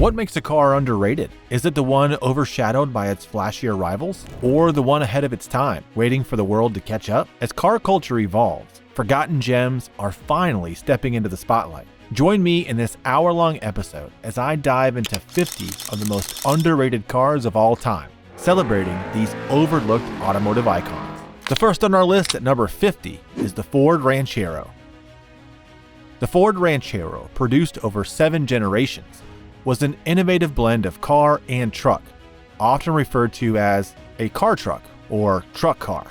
What makes a car underrated? Is it the one overshadowed by its flashier rivals? Or the one ahead of its time, waiting for the world to catch up? As car culture evolves, forgotten gems are finally stepping into the spotlight. Join me in this hour-long episode as I dive into 50 of the most underrated cars of all time, celebrating these overlooked automotive icons. The first on our list at number 50 is the Ford Ranchero. The Ford Ranchero, produced over 7 generations, was an innovative blend of car and truck, often referred to as a car truck or truck car.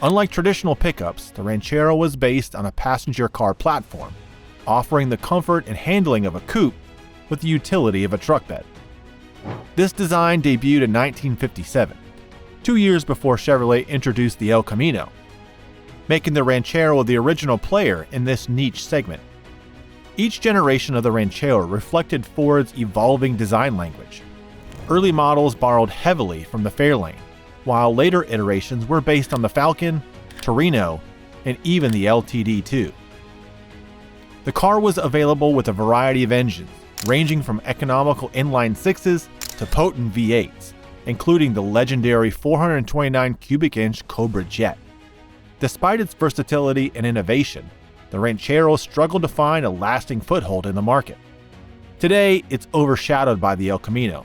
Unlike traditional pickups, the Ranchero was based on a passenger car platform, offering the comfort and handling of a coupe with the utility of a truck bed. This design debuted in 1957, 2 years before Chevrolet introduced the El Camino, making the Ranchero the original player in this niche segment. Each generation of the Ranchero reflected Ford's evolving design language. Early models borrowed heavily from the Fairlane, while later iterations were based on the Falcon, Torino, and even the LTD2. The car was available with a variety of engines, ranging from economical inline sixes to potent V8s, including the legendary 429 cubic inch Cobra Jet. Despite its versatility and innovation, the Ranchero struggled to find a lasting foothold in the market. Today, it's overshadowed by the El Camino,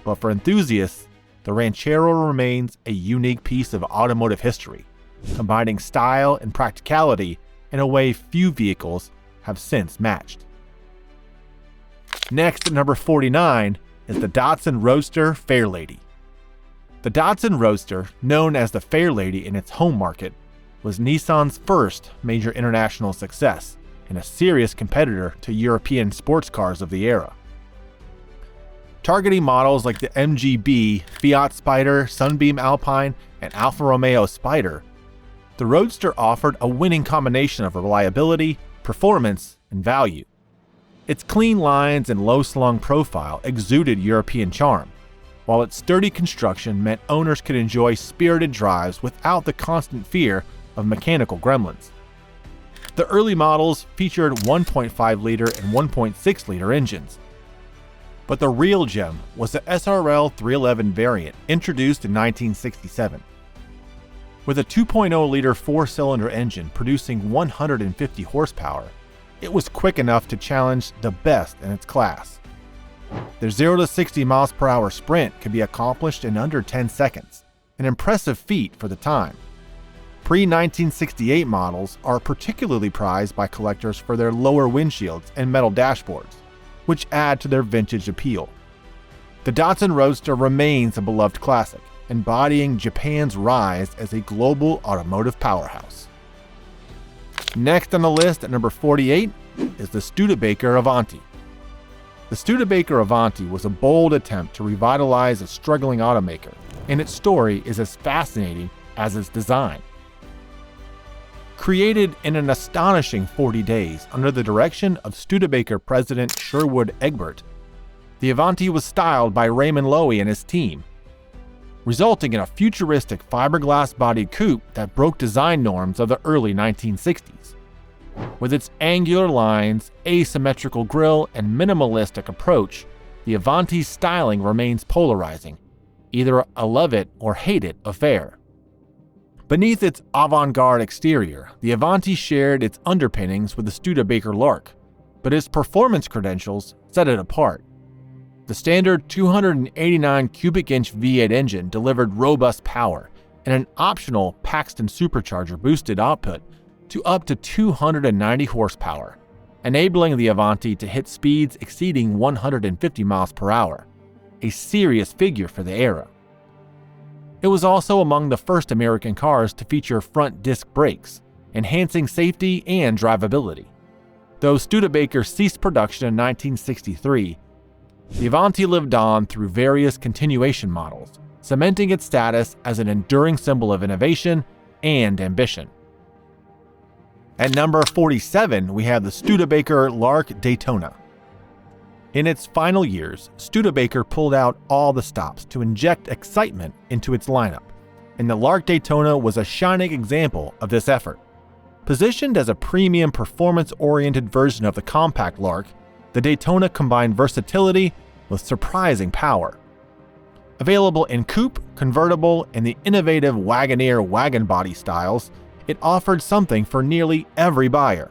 but for enthusiasts, the Ranchero remains a unique piece of automotive history, combining style and practicality in a way few vehicles have since matched. Next, at number 49, is the Datsun Roadster Fairlady. The Datsun Roadster, known as the Fairlady in its home market, was Nissan's first major international success and a serious competitor to European sports cars of the era. Targeting models like the MGB, Fiat Spider, Sunbeam Alpine, and Alfa Romeo Spider, the Roadster offered a winning combination of reliability, performance, and value. Its clean lines and low-slung profile exuded European charm, while its sturdy construction meant owners could enjoy spirited drives without the constant fear of mechanical gremlins. The early models featured 1.5-liter and 1.6-liter engines. But the real gem was the SRL 311 variant introduced in 1967. With a 2.0-liter 4-cylinder engine producing 150 horsepower, it was quick enough to challenge the best in its class. Their 0 to 60 miles per hour sprint could be accomplished in under 10 seconds, an impressive feat for the time. Pre-1968 models are particularly prized by collectors for their lower windshields and metal dashboards, which add to their vintage appeal. The Datsun Roadster remains a beloved classic, embodying Japan's rise as a global automotive powerhouse. Next on the list at number 48 is the Studebaker Avanti. The Studebaker Avanti was a bold attempt to revitalize a struggling automaker, and its story is as fascinating as its design. Created in an astonishing 40 days under the direction of Studebaker president Sherwood Egbert, the Avanti was styled by Raymond Loewy and his team, resulting in a futuristic fiberglass-bodied coupe that broke design norms of the early 1960s. With its angular lines, asymmetrical grille, and minimalistic approach, the Avanti's styling remains polarizing, either a love-it or hate-it affair. Beneath its avant-garde exterior, the Avanti shared its underpinnings with the Studebaker Lark, but its performance credentials set it apart. The standard 289 cubic inch V8 engine delivered robust power, and an optional Paxton supercharger boosted output to up to 290 horsepower, enabling the Avanti to hit speeds exceeding 150 miles per hour, a serious figure for the era. It was also among the first American cars to feature front disc brakes, enhancing safety and drivability. Though Studebaker ceased production in 1963, the Avanti lived on through various continuation models, cementing its status as an enduring symbol of innovation and ambition. At number 47, we have the Studebaker Lark Daytona. In its final years, Studebaker pulled out all the stops to inject excitement into its lineup, and the Lark Daytona was a shining example of this effort. Positioned as a premium performance-oriented version of the compact Lark, the Daytona combined versatility with surprising power. Available in coupe, convertible, and the innovative Wagoneer wagon body styles, it offered something for nearly every buyer.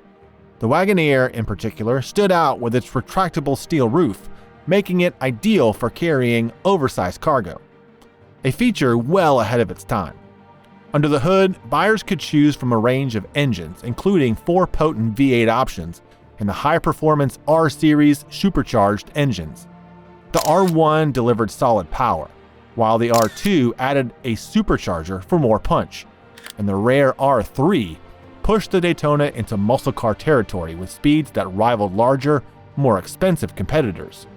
The Wagoneer, in particular, stood out with its retractable steel roof, making it ideal for carrying oversized cargo, a feature well ahead of its time. Under the hood, buyers could choose from a range of engines, including 4 potent V8 options and the high-performance R-Series supercharged engines. The R1 delivered solid power, while the R2 added a supercharger for more punch, and the rare R3 pushed the Daytona into muscle car territory with speeds that rivaled larger, more expensive competitors.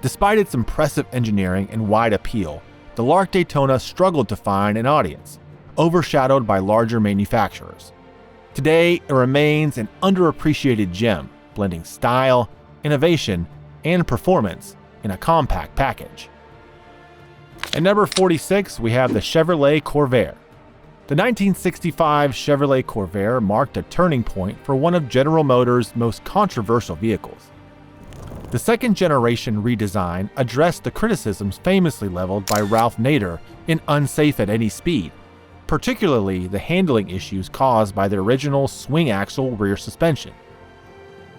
Despite its impressive engineering and wide appeal, the Lark Daytona struggled to find an audience, overshadowed by larger manufacturers. Today, it remains an underappreciated gem, blending style, innovation, and performance in a compact package. At number 46, we have the Chevrolet Corvair. The 1965 Chevrolet Corvair marked a turning point for one of General Motors' most controversial vehicles. The second-generation redesign addressed the criticisms famously leveled by Ralph Nader in Unsafe at Any Speed, particularly the handling issues caused by the original swing-axle rear suspension.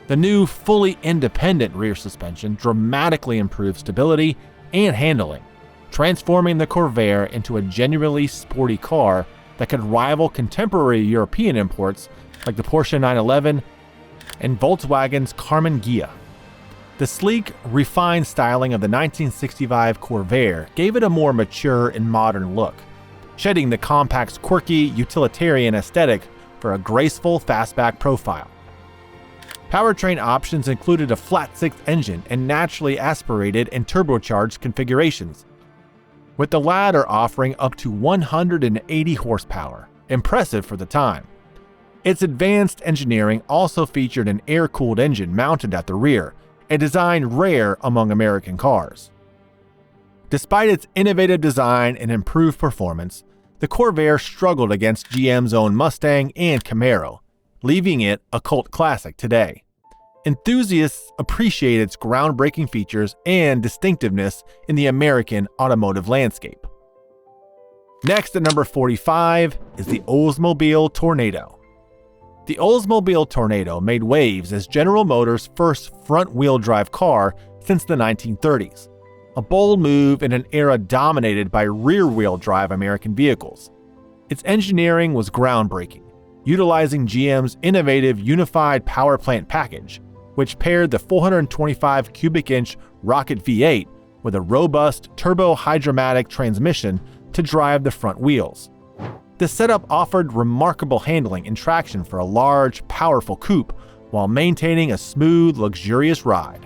The new fully independent rear suspension dramatically improved stability and handling, transforming the Corvair into a genuinely sporty car that could rival contemporary European imports like the Porsche 911 and Volkswagen's Karmann Ghia. The sleek, refined styling of the 1965 Corvair gave it a more mature and modern look, shedding the compact's quirky, utilitarian aesthetic for a graceful fastback profile. Powertrain options included a flat-six engine and naturally aspirated and turbocharged configurations, with the latter offering up to 180 horsepower, impressive for the time. Its advanced engineering also featured an air-cooled engine mounted at the rear, a design rare among American cars. Despite its innovative design and improved performance, the Corvair struggled against GM's own Mustang and Camaro, leaving it a cult classic today. Enthusiasts appreciate its groundbreaking features and distinctiveness in the American automotive landscape. Next at number 45 is the Oldsmobile Tornado. The Oldsmobile Tornado made waves as General Motors' first front-wheel drive car since the 1930s, a bold move in an era dominated by rear-wheel drive American vehicles. Its engineering was groundbreaking, utilizing GM's innovative unified power plant package, which paired the 425 cubic inch Rocket V8 with a robust turbo-hydromatic transmission to drive the front wheels. The setup offered remarkable handling and traction for a large, powerful coupe while maintaining a smooth, luxurious ride.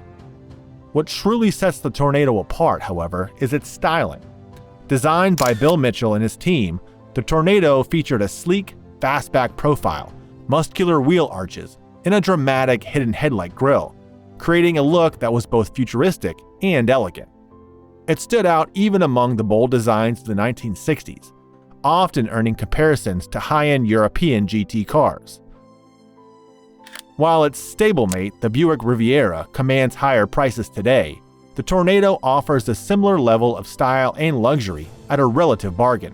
What truly sets the Tornado apart, however, is its styling. Designed by Bill Mitchell and his team, the Tornado featured a sleek, fastback profile, muscular wheel arches, and a dramatic hidden headlight grille, creating a look that was both futuristic and elegant. It stood out even among the bold designs of the 1960s, often earning comparisons to high-end European GT cars. While its stablemate, the Buick Riviera, commands higher prices today, the Tornado offers a similar level of style and luxury at a relative bargain.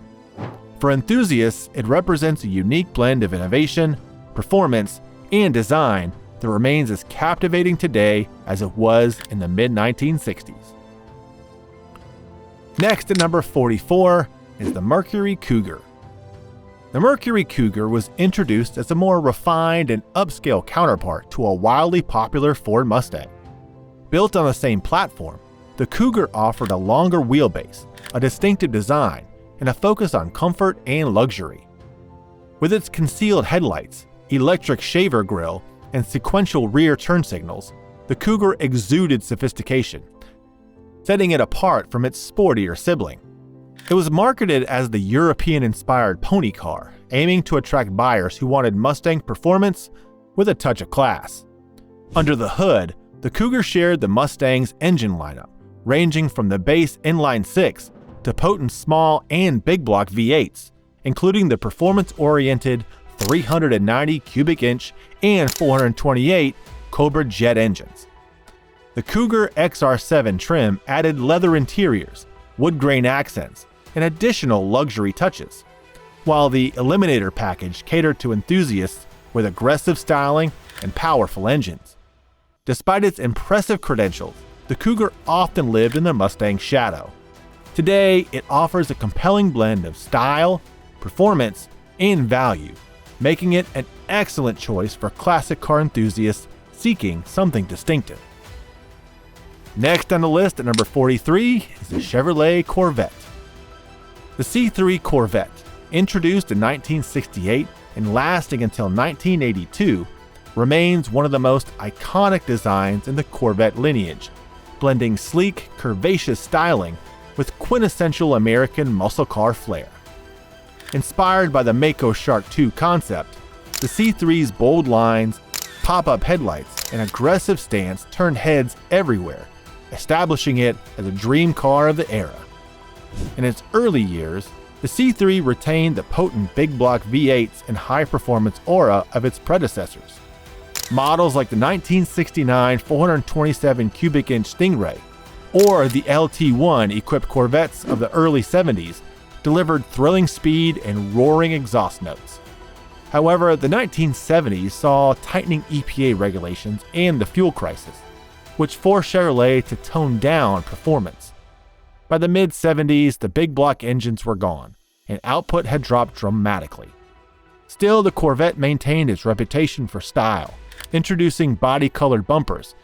For enthusiasts, it represents a unique blend of innovation, performance, and design that remains as captivating today as it was in the mid-1960s. Next at number 44 is the Mercury Cougar. The Mercury Cougar was introduced as a more refined and upscale counterpart to a wildly popular Ford Mustang. Built on the same platform, the Cougar offered a longer wheelbase, a distinctive design, and a focus on comfort and luxury. With its concealed headlights, electric shaver grille, and sequential rear turn signals, the Cougar exuded sophistication, setting it apart from its sportier sibling. It was marketed as the European-inspired pony car, aiming to attract buyers who wanted Mustang performance with a touch of class. Under the hood, the Cougar shared the Mustang's engine lineup, ranging from the base inline-six to potent small and big block V8s, including the performance-oriented 390 cubic inch and 428 Cobra jet engines. The Cougar XR7 trim added leather interiors, wood grain accents, and additional luxury touches, while the Eliminator package catered to enthusiasts with aggressive styling and powerful engines. Despite its impressive credentials, the Cougar often lived in the Mustang's shadow. Today, it offers a compelling blend of style, performance, and value, making it an excellent choice for classic car enthusiasts seeking something distinctive. Next on the list at number 43 is the Chevrolet Corvette. The C3 Corvette, introduced in 1968 and lasting until 1982, remains one of the most iconic designs in the Corvette lineage, blending sleek, curvaceous styling with quintessential American muscle car flair. Inspired by the Mako Shark 2 concept, the C3's bold lines, pop-up headlights, and aggressive stance turned heads everywhere, establishing it as a dream car of the era. In its early years, the C3 retained the potent big block V8s and high-performance aura of its predecessors. Models like the 1969 427 cubic inch Stingray or the LT1 equipped Corvettes of the early 70s delivered thrilling speed and roaring exhaust notes. However, the 1970s saw tightening EPA regulations and the fuel crisis, which forced Chevrolet to tone down performance. By the mid-70s, the big block engines were gone, and output had dropped dramatically. Still, the Corvette maintained its reputation for style, introducing body-colored bumpers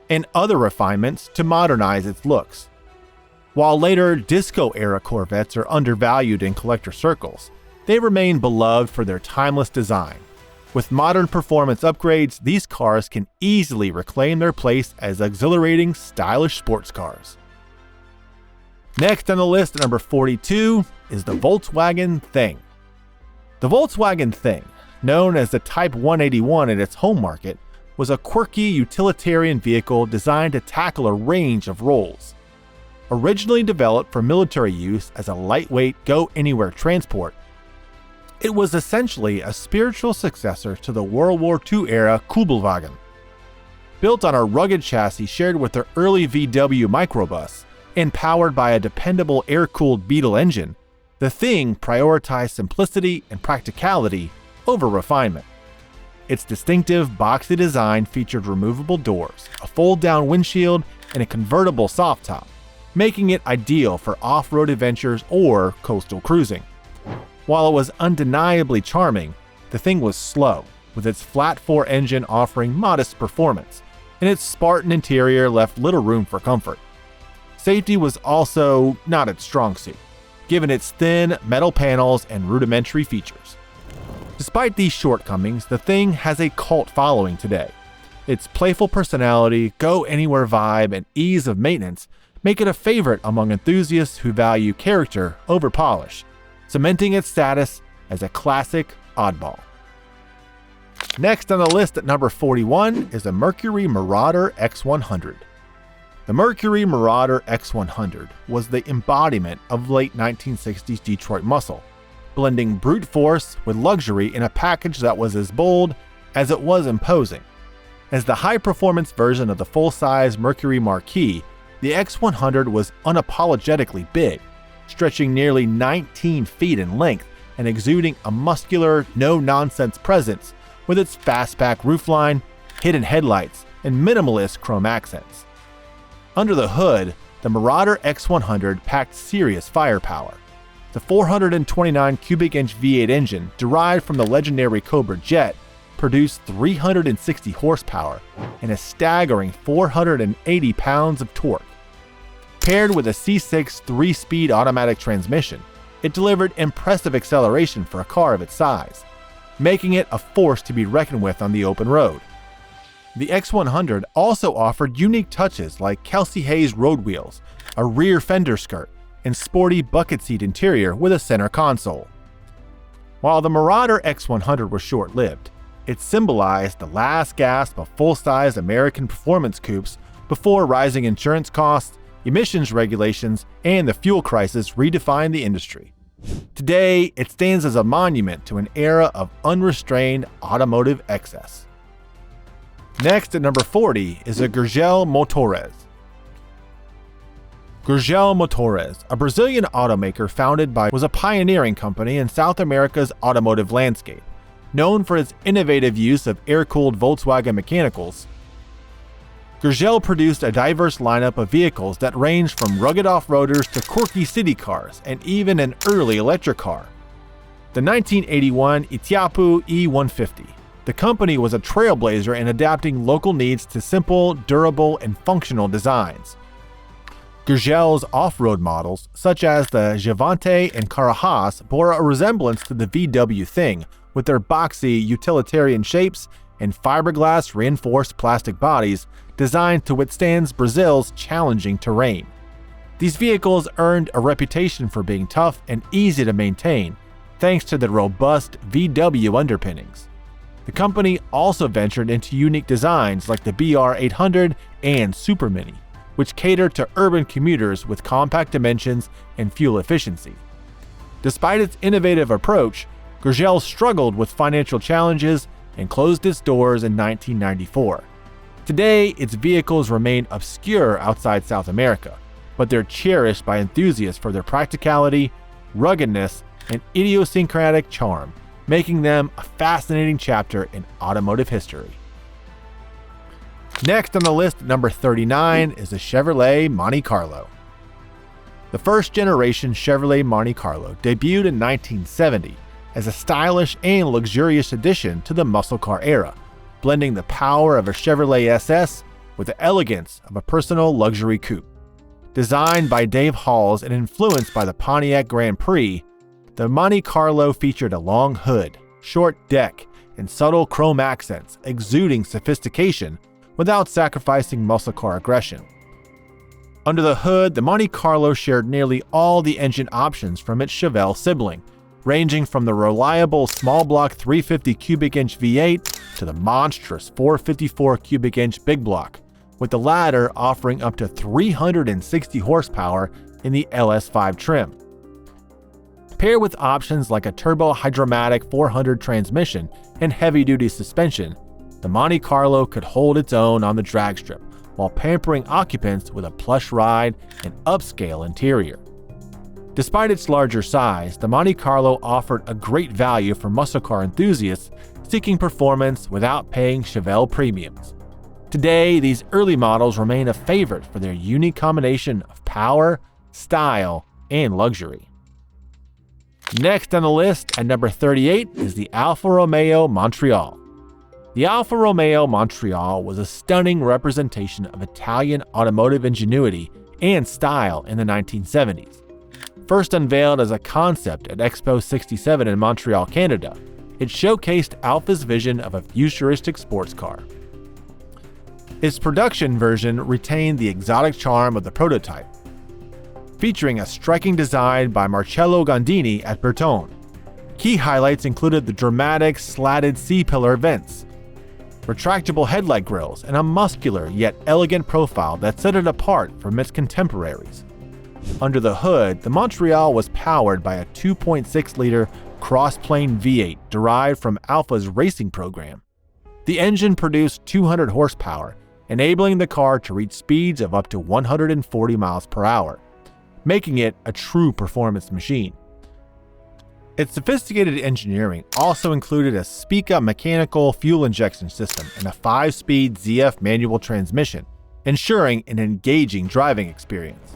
and other refinements to modernize its looks. While later disco-era Corvettes are undervalued in collector circles, they remain beloved for their timeless design. With modern performance upgrades, these cars can easily reclaim their place as exhilarating, stylish sports cars. Next on the list at number 42 is the Volkswagen Thing. The Volkswagen Thing, known as the Type 181 in its home market, was a quirky utilitarian vehicle designed to tackle a range of roles. Originally developed for military use as a lightweight, go-anywhere transport, it was essentially a spiritual successor to the World War II-era Kübelwagen. Built on a rugged chassis shared with their early VW microbus and powered by a dependable air-cooled Beetle engine, the Thing prioritized simplicity and practicality over refinement. Its distinctive boxy design featured removable doors, a fold-down windshield, and a convertible soft top, making it ideal for off-road adventures or coastal cruising. While it was undeniably charming, the Thing was slow, with its flat-4 engine offering modest performance, and its Spartan interior left little room for comfort. Safety was also not its strong suit, given its thin metal panels and rudimentary features. Despite these shortcomings, the Thing has a cult following today. Its playful personality, go-anywhere vibe, and ease of maintenance make it a favorite among enthusiasts who value character over polish, cementing its status as a classic oddball. Next on the list at number 41 is the Mercury Marauder X100. The Mercury Marauder X100 was the embodiment of late 1960s Detroit muscle, blending brute force with luxury in a package that was as bold as it was imposing. As the high-performance version of the full-size Mercury Marquis, the X100 was unapologetically big, stretching nearly 19 feet in length and exuding a muscular, no-nonsense presence with its fastback roofline, hidden headlights, and minimalist chrome accents. Under the hood, the Marauder X100 packed serious firepower. The 429 cubic inch V8 engine, derived from the legendary Cobra jet, produced 360 horsepower and a staggering 480 pounds of torque. Paired with a C6 3-speed automatic transmission, it delivered impressive acceleration for a car of its size, making it a force to be reckoned with on the open road. The X100 also offered unique touches like Kelsey Hayes road wheels, a rear fender skirt, and sporty bucket seat interior with a center console. While the Marauder X100 was short-lived, it symbolized the last gasp of full-size American performance coupes before rising insurance costs, emissions regulations, and the fuel crisis redefined the industry. Today, it stands as a monument to an era of unrestrained automotive excess. Next at number 40 is a Gurgel Motores. Gurgel Motores, a Brazilian automaker was a pioneering company in South America's automotive landscape. Known for its innovative use of air-cooled Volkswagen mechanicals, Gurgel produced a diverse lineup of vehicles that ranged from rugged off-roaders to quirky city cars and even an early electric car. The 1981 Itiapu E150. The company was a trailblazer in adapting local needs to simple, durable, and functional designs. Gurgel's off-road models, such as the Gigante and Carajas, bore a resemblance to the VW Thing, with their boxy, utilitarian shapes and fiberglass reinforced plastic bodies designed to withstand Brazil's challenging terrain. These vehicles earned a reputation for being tough and easy to maintain, thanks to the robust VW underpinnings. The company also ventured into unique designs like the BR800 and Super Mini, which cater to urban commuters with compact dimensions and fuel efficiency. Despite its innovative approach, Gurgel struggled with financial challenges and closed its doors in 1994. Today, its vehicles remain obscure outside South America, but they're cherished by enthusiasts for their practicality, ruggedness, and idiosyncratic charm, making them a fascinating chapter in automotive history. Next on the list, number 39, is the Chevrolet Monte Carlo. The first generation Chevrolet Monte Carlo debuted in 1970 as a stylish and luxurious addition to the muscle car era, blending the power of a Chevrolet SS with the elegance of a personal luxury coupe. Designed by Dave Halls and influenced by the Pontiac Grand Prix, the Monte Carlo featured a long hood, short deck, and subtle chrome accents, exuding sophistication without sacrificing muscle car aggression. Under the hood, the Monte Carlo shared nearly all the engine options from its Chevelle sibling, ranging from the reliable small-block 350 cubic inch V8 to the monstrous 454 cubic inch big block, with the latter offering up to 360 horsepower in the LS5 trim. Paired with options like a turbo-hydromatic 400 transmission and heavy-duty suspension, the Monte Carlo could hold its own on the drag strip while pampering occupants with a plush ride and upscale interior. Despite its larger size, the Monte Carlo offered a great value for muscle car enthusiasts seeking performance without paying Chevelle premiums. Today, these early models remain a favorite for their unique combination of power, style, and luxury. Next on the list, at number 38, is the Alfa Romeo Montreal. The Alfa Romeo Montreal was a stunning representation of Italian automotive ingenuity and style in the 1970s. First unveiled as a concept at Expo 67 in Montreal, Canada, it showcased Alfa's vision of a futuristic sports car. Its production version retained the exotic charm of the prototype, featuring a striking design by Marcello Gondini at Bertone. Key highlights included the dramatic slatted C-pillar vents, retractable headlight grills, and a muscular yet elegant profile that set it apart from its contemporaries. Under the hood, the Montreal was powered by a 2.6-liter cross-plane V8 derived from Alfa's racing program. The engine produced 200 horsepower, enabling the car to reach speeds of up to 140 miles per hour, making it a true performance machine. Its sophisticated engineering also included a Spica mechanical fuel injection system and a 5-speed ZF manual transmission, ensuring an engaging driving experience.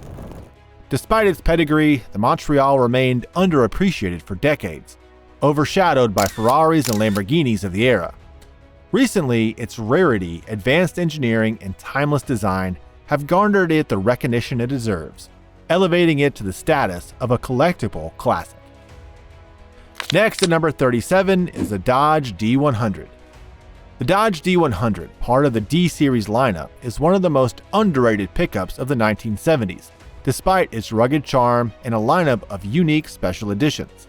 Despite its pedigree, the Montreal remained underappreciated for decades, overshadowed by Ferraris and Lamborghinis of the era. Recently, its rarity, advanced engineering, and timeless design have garnered it the recognition it deserves, elevating it to the status of a collectible classic. Next at number 37 is the Dodge D100. The Dodge D100, part of the D-Series lineup, is one of the most underrated pickups of the 1970s, despite its rugged charm and a lineup of unique special editions.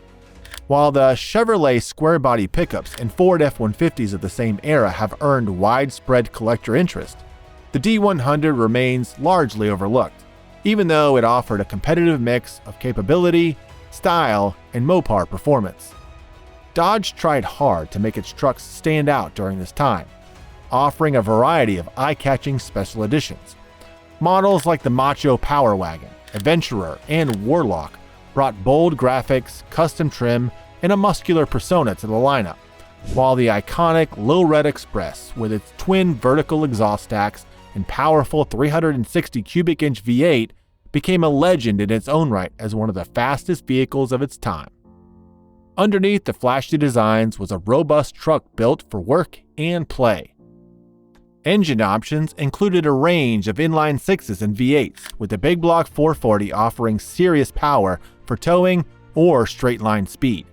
While the Chevrolet square-body pickups and Ford F-150s of the same era have earned widespread collector interest, the D100 remains largely overlooked, even though it offered a competitive mix of capability, style, and Mopar performance. Dodge tried hard to make its trucks stand out during this time. offering a variety of eye-catching special editions. Models like the Macho Power Wagon, Adventurer, and Warlock brought bold graphics, custom trim, and a muscular persona to the lineup, while the iconic Lil Red Express, with its twin vertical exhaust stacks and powerful 360 cubic inch V8, became a legend in its own right as one of the fastest vehicles of its time. Underneath the flashy designs was a robust truck built for work and play. Engine options included a range of inline 6s and V8s, with the big block 440 offering serious power for towing or straight-line speed.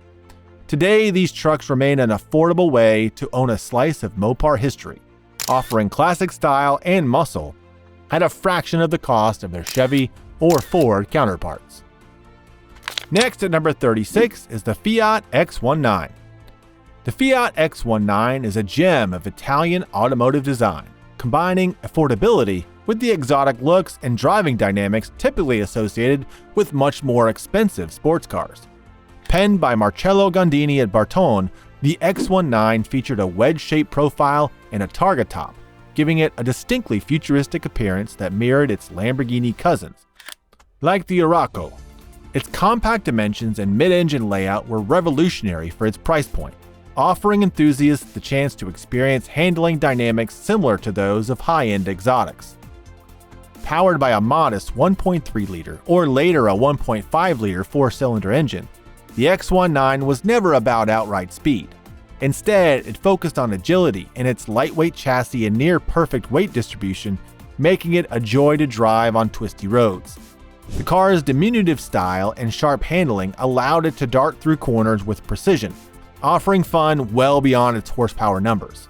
Today, these trucks remain an affordable way to own a slice of Mopar history, offering classic style and muscle at a fraction of the cost of their Chevy or Ford counterparts. Next at number 36 is the Fiat X19. The Fiat X19 is a gem of Italian automotive design, combining affordability with the exotic looks and driving dynamics typically associated with much more expensive sports cars. Penned by Marcello Gondini at Bartone, the X19 featured a wedge-shaped profile and a targa top, giving it a distinctly futuristic appearance that mirrored its Lamborghini cousins. Like the Urraco, its compact dimensions and mid-engine layout were revolutionary for its price point, offering enthusiasts the chance to experience handling dynamics similar to those of high-end exotics. Powered by a modest 1.3-liter or later a 1.5-liter four-cylinder engine, the X19 was never about outright speed. Instead, it focused on agility and its lightweight chassis and near-perfect weight distribution, making it a joy to drive on twisty roads. The car's diminutive style and sharp handling allowed it to dart through corners with precision, offering fun well beyond its horsepower numbers.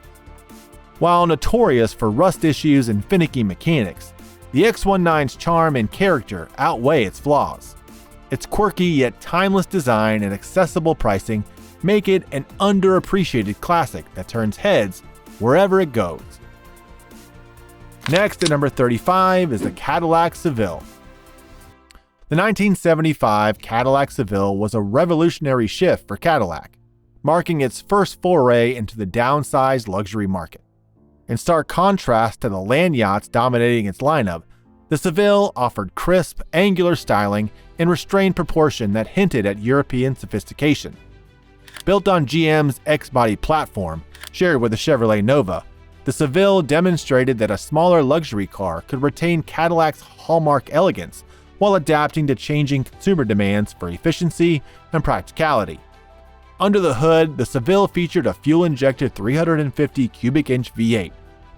While notorious for rust issues and finicky mechanics, the X19's charm and character outweigh its flaws. Its quirky yet timeless design and accessible pricing make it an underappreciated classic that turns heads wherever it goes. Next at number 35 is the Cadillac Seville. The 1975 Cadillac Seville was a revolutionary shift for Cadillac, marking its first foray into the downsized luxury market. In stark contrast to the land yachts dominating its lineup, the Seville offered crisp, angular styling and restrained proportion that hinted at European sophistication. Built on GM's X-Body platform, shared with the Chevrolet Nova, the Seville demonstrated that a smaller luxury car could retain Cadillac's hallmark elegance while adapting to changing consumer demands for efficiency and practicality. Under the hood, the Seville featured a fuel-injected 350 cubic inch V8,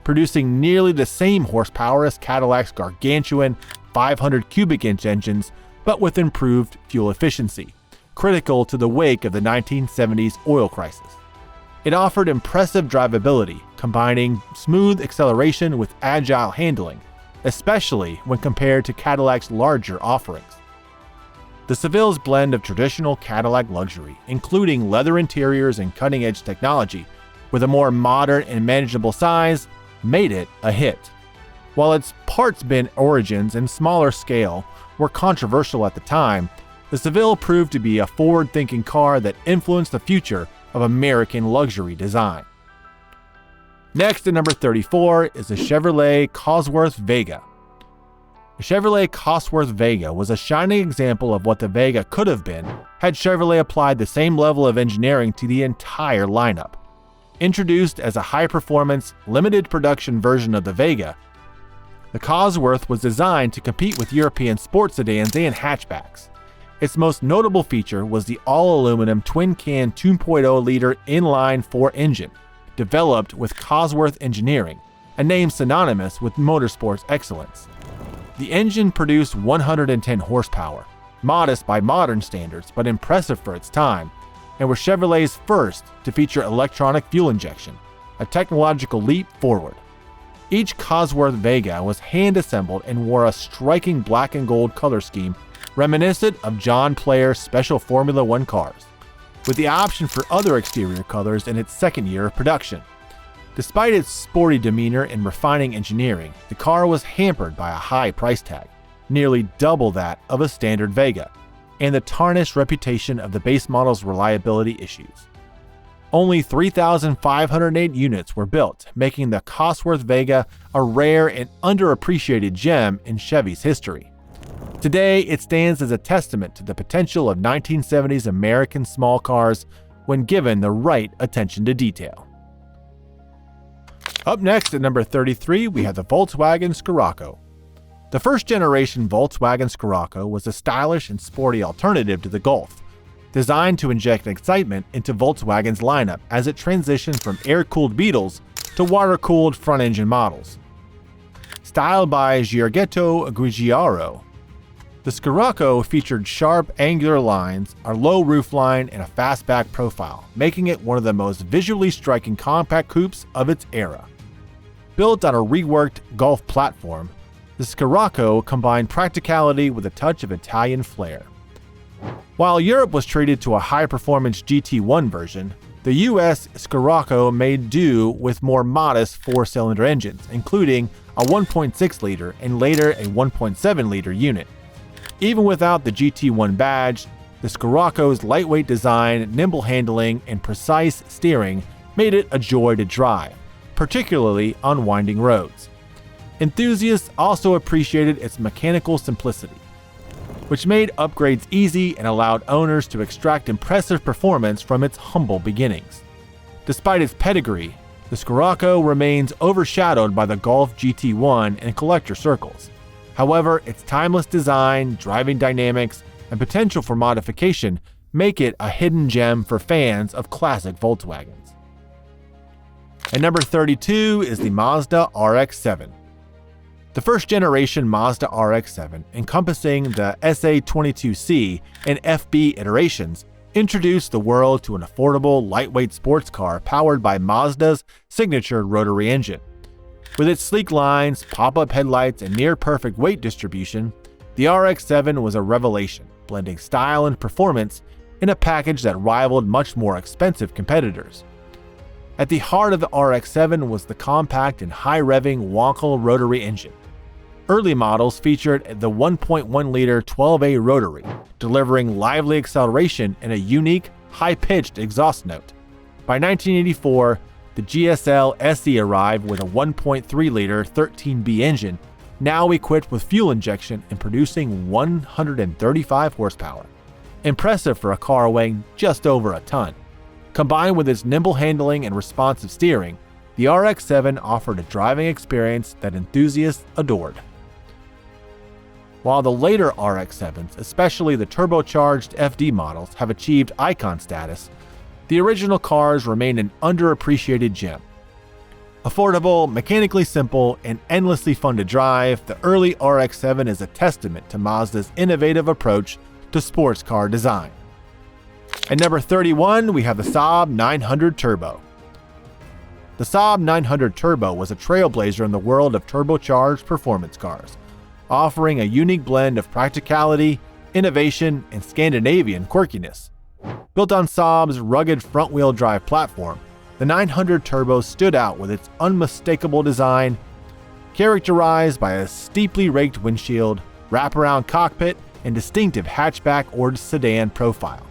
producing nearly the same horsepower as Cadillac's gargantuan 500 cubic inch engines, but with improved fuel efficiency, critical to the wake of the 1970s oil crisis. It offered impressive drivability, combining smooth acceleration with agile handling, especially when compared to Cadillac's larger offerings. The Seville's blend of traditional Cadillac luxury, including leather interiors and cutting-edge technology, with a more modern and manageable size, made it a hit. While its parts bin origins and smaller scale were controversial at the time, the Seville proved to be a forward-thinking car that influenced the future of American luxury design. Next at number 34 is the Chevrolet Cosworth Vega. The Chevrolet Cosworth Vega was a shining example of what the Vega could have been had Chevrolet applied the same level of engineering to the entire lineup. Introduced as a high-performance, limited production version of the Vega, the Cosworth was designed to compete with European sports sedans and hatchbacks. Its most notable feature was the all-aluminum twin-can 2.0-liter inline-4 engine, developed with Cosworth Engineering, a name synonymous with motorsports excellence. The engine produced 110 horsepower, modest by modern standards but impressive for its time, and was Chevrolet's first to feature electronic fuel injection, a technological leap forward. Each Cosworth Vega was hand-assembled and wore a striking black and gold color scheme reminiscent of John Player's special Formula One cars, with the option for other exterior colors in its second year of production. Despite its sporty demeanor and refining engineering, the car was hampered by a high price tag, nearly double that of a standard Vega, and the tarnished reputation of the base model's reliability issues. Only 3,508 units were built, making the Cosworth Vega a rare and underappreciated gem in Chevy's history. Today, it stands as a testament to the potential of 1970s American small cars when given the right attention to detail. Up next at number 33, we have the Volkswagen Scirocco. The first-generation Volkswagen Scirocco was a stylish and sporty alternative to the Golf, designed to inject excitement into Volkswagen's lineup as it transitioned from air-cooled Beetles to water-cooled front-engine models. Styled by Giorgetto Giugiaro, the Scirocco featured sharp, angular lines, a low roofline, and a fastback profile, making it one of the most visually striking compact coupes of its era. Built on a reworked Golf platform, the Scirocco combined practicality with a touch of Italian flair. While Europe was treated to a high-performance GT1 version, the US Scirocco made do with more modest four-cylinder engines, including a 1.6-liter and later a 1.7-liter unit. Even without the GT1 badge, the Scirocco's lightweight design, nimble handling, and precise steering made it a joy to drive, particularly on winding roads. Enthusiasts also appreciated its mechanical simplicity, which made upgrades easy and allowed owners to extract impressive performance from its humble beginnings. Despite its pedigree, the Scirocco remains overshadowed by the Golf GT1 in collector circles. However, its timeless design, driving dynamics, and potential for modification make it a hidden gem for fans of classic Volkswagens. At number 32 is the Mazda RX-7. The first-generation Mazda RX-7, encompassing the SA22C and FB iterations, introduced the world to an affordable, lightweight sports car powered by Mazda's signature rotary engine. With its sleek lines, pop-up headlights, and near-perfect weight distribution, the RX-7 was a revelation, blending style and performance in a package that rivaled much more expensive competitors. At the heart of the RX-7 was the compact and high-revving Wankel rotary engine. Early models featured the 1.1-liter 12A rotary, delivering lively acceleration and a unique, high-pitched exhaust note. By 1984, the GSL SE arrived with a 1.3-liter 13B engine, now equipped with fuel injection and producing 135 horsepower. Impressive for a car weighing just over a ton. Combined with its nimble handling and responsive steering, the RX-7 offered a driving experience that enthusiasts adored. While the later RX-7s, especially the turbocharged FD models, have achieved icon status, the original cars remain an underappreciated gem. Affordable, mechanically simple, and endlessly fun to drive, the early RX-7 is a testament to Mazda's innovative approach to sports car design. At number 31, we have the Saab 900 Turbo. The Saab 900 Turbo was a trailblazer in the world of turbocharged performance cars, offering a unique blend of practicality, innovation, and Scandinavian quirkiness. Built on Saab's rugged front-wheel drive platform, the 900 Turbo stood out with its unmistakable design, characterized by a steeply raked windshield, wraparound cockpit, and distinctive hatchback or sedan profile.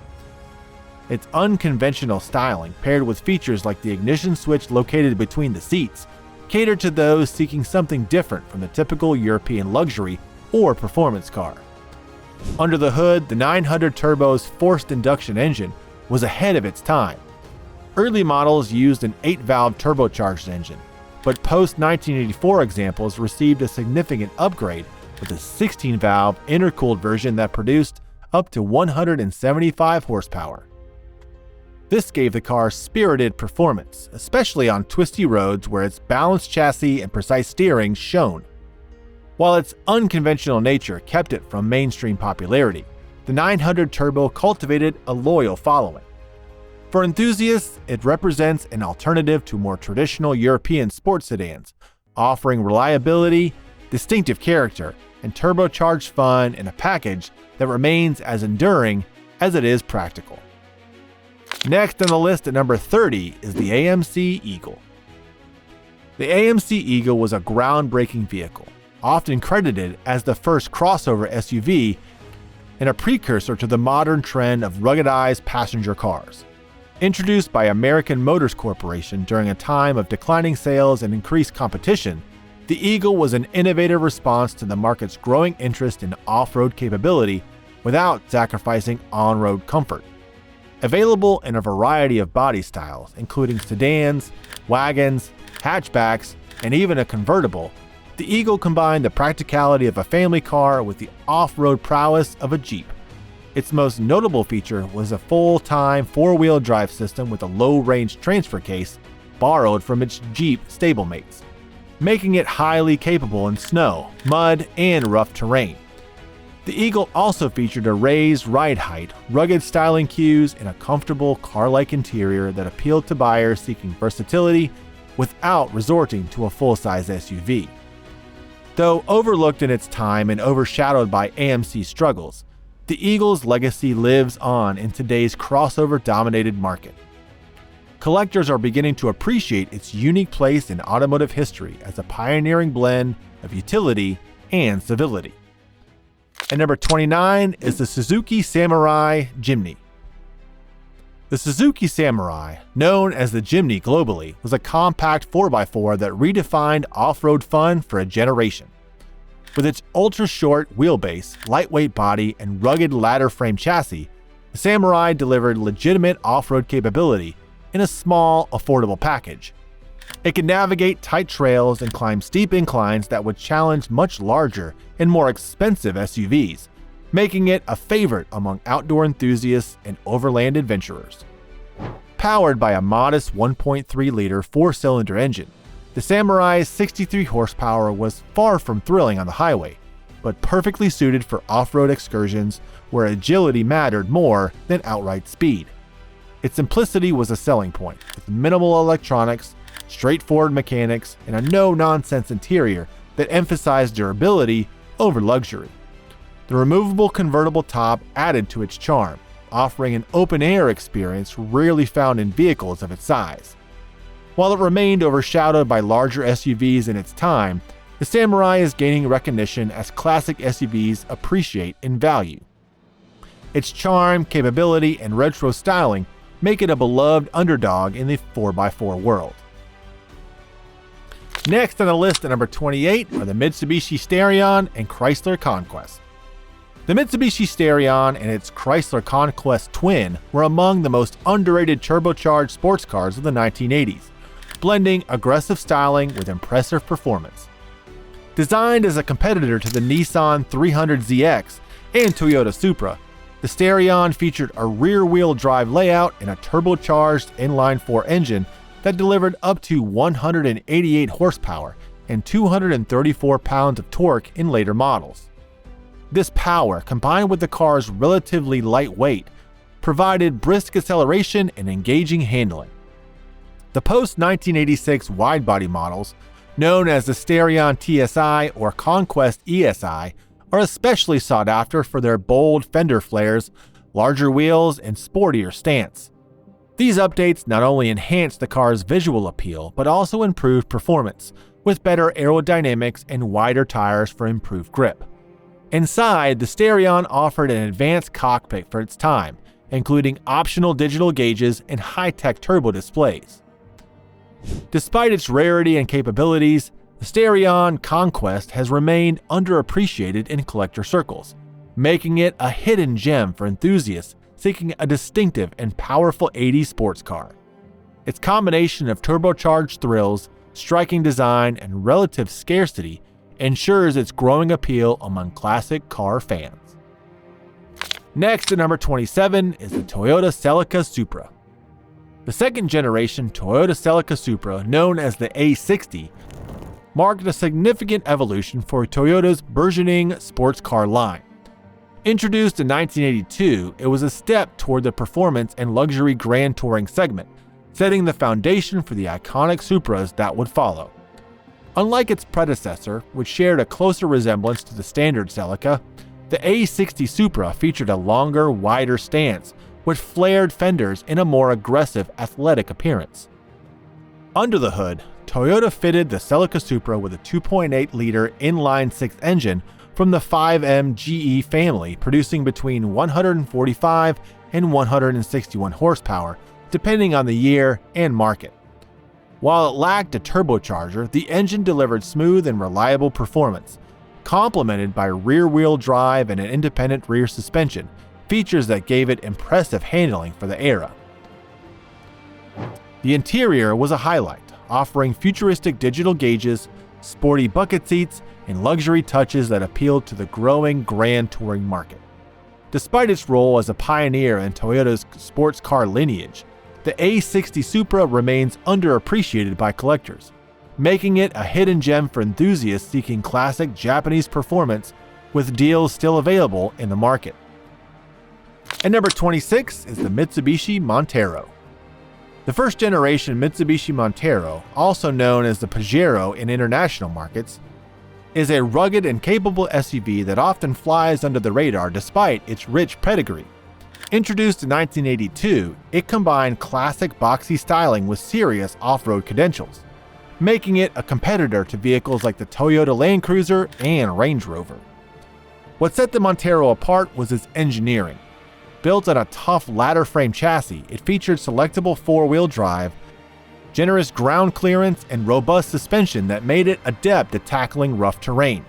Its unconventional styling, paired with features like the ignition switch located between the seats, catered to those seeking something different from the typical European luxury or performance car. Under the hood, the 900 Turbo's forced induction engine was ahead of its time. Early models used an 8-valve turbocharged engine, but post-1984 examples received a significant upgrade with a 16-valve intercooled version that produced up to 175 horsepower. This gave the car spirited performance, especially on twisty roads where its balanced chassis and precise steering shone. While its unconventional nature kept it from mainstream popularity, the 900 Turbo cultivated a loyal following. For enthusiasts, it represents an alternative to more traditional European sports sedans, offering reliability, distinctive character, and turbocharged fun in a package that remains as enduring as it is practical. Next on the list at number 30 is the AMC Eagle. The AMC Eagle was a groundbreaking vehicle, often credited as the first crossover SUV and a precursor to the modern trend of ruggedized passenger cars. Introduced by American Motors Corporation during a time of declining sales and increased competition, the Eagle was an innovative response to the market's growing interest in off-road capability without sacrificing on-road comfort. Available in a variety of body styles, including sedans, wagons, hatchbacks, and even a convertible, the Eagle combined the practicality of a family car with the off-road prowess of a Jeep. Its most notable feature was a full-time four-wheel drive system with a low-range transfer case borrowed from its Jeep stablemates, making it highly capable in snow, mud, and rough terrain. The Eagle also featured a raised ride height, rugged styling cues, and a comfortable car-like interior that appealed to buyers seeking versatility without resorting to a full-size SUV. Though overlooked in its time and overshadowed by AMC's struggles, the Eagle's legacy lives on in today's crossover-dominated market. Collectors are beginning to appreciate its unique place in automotive history as a pioneering blend of utility and civility. And number 29 is the Suzuki Samurai Jimny. The Suzuki Samurai, known as the Jimny globally, was a compact 4x4 that redefined off-road fun for a generation. With its ultra-short wheelbase, lightweight body, and rugged ladder frame chassis, the Samurai delivered legitimate off-road capability in a small, affordable package. It could navigate tight trails and climb steep inclines that would challenge much larger and more expensive SUVs, making it a favorite among outdoor enthusiasts and overland adventurers. Powered by a modest 1.3-liter four-cylinder engine, the Samurai's 63 horsepower was far from thrilling on the highway, but perfectly suited for off-road excursions where agility mattered more than outright speed. Its simplicity was a selling point, with minimal electronics, straightforward mechanics, and a no-nonsense interior that emphasized durability over luxury. The removable convertible top added to its charm, offering an open-air experience rarely found in vehicles of its size. While it remained overshadowed by larger SUVs in its time, the Samurai is gaining recognition as classic SUVs appreciate in value. Its charm, capability, and retro styling make it a beloved underdog in the 4x4 world. Next on the list at number 28 are the Mitsubishi Starion and Chrysler Conquest. The Mitsubishi Starion and its Chrysler Conquest twin were among the most underrated turbocharged sports cars of the 1980s, blending aggressive styling with impressive performance. Designed as a competitor to the Nissan 300ZX and Toyota Supra, the Starion featured a rear-wheel drive layout and a turbocharged inline-4 engine that delivered up to 188 horsepower and 234 pounds of torque in later models. This power, combined with the car's relatively light weight, provided brisk acceleration and engaging handling. The post-1986 wide-body models, known as the Starion TSI or Conquest ESI, are especially sought after for their bold fender flares, larger wheels, and sportier stance. These updates not only enhanced the car's visual appeal, but also improved performance, with better aerodynamics and wider tires for improved grip. Inside, the Starion offered an advanced cockpit for its time, including optional digital gauges and high-tech turbo displays. Despite its rarity and capabilities, the Starion Conquest has remained underappreciated in collector circles, making it a hidden gem for enthusiasts seeking a distinctive and powerful 80s sports car. Its combination of turbocharged thrills, striking design, and relative scarcity ensures its growing appeal among classic car fans. Next at number 27 is the Toyota Celica Supra. The second-generation Toyota Celica Supra, known as the A60, marked a significant evolution for Toyota's burgeoning sports car line. Introduced in 1982, it was a step toward the performance and luxury grand touring segment, setting the foundation for the iconic Supras that would follow. Unlike its predecessor, which shared a closer resemblance to the standard Celica, the A60 Supra featured a longer, wider stance with flared fenders and a more aggressive athletic appearance. Under the hood, Toyota fitted the Celica Supra with a 2.8-liter inline-six engine from the 5M GE family, producing between 145 and 161 horsepower depending on the year and market. While it lacked a turbocharger, the engine delivered smooth and reliable performance, complemented by rear-wheel drive and an independent rear suspension, features that gave it impressive handling for the era. The interior was a highlight, offering futuristic digital gauges, sporty bucket seats, and luxury touches that appealed to the growing grand touring market. Despite its role as a pioneer in Toyota's sports car lineage, the A60 Supra remains underappreciated by collectors, making it a hidden gem for enthusiasts seeking classic Japanese performance, with deals still available in the market. And number 26 is the Mitsubishi Montero. The first-generation Mitsubishi Montero, also known as the Pajero in international markets, is a rugged and capable SUV that often flies under the radar despite its rich pedigree. Introduced in 1982, it combined classic boxy styling with serious off-road credentials, making it a competitor to vehicles like the Toyota Land Cruiser and Range Rover. What set the Montero apart was its engineering. Built on a tough ladder frame chassis, it featured selectable four-wheel drive, generous ground clearance, and robust suspension that made it adept at tackling rough terrain.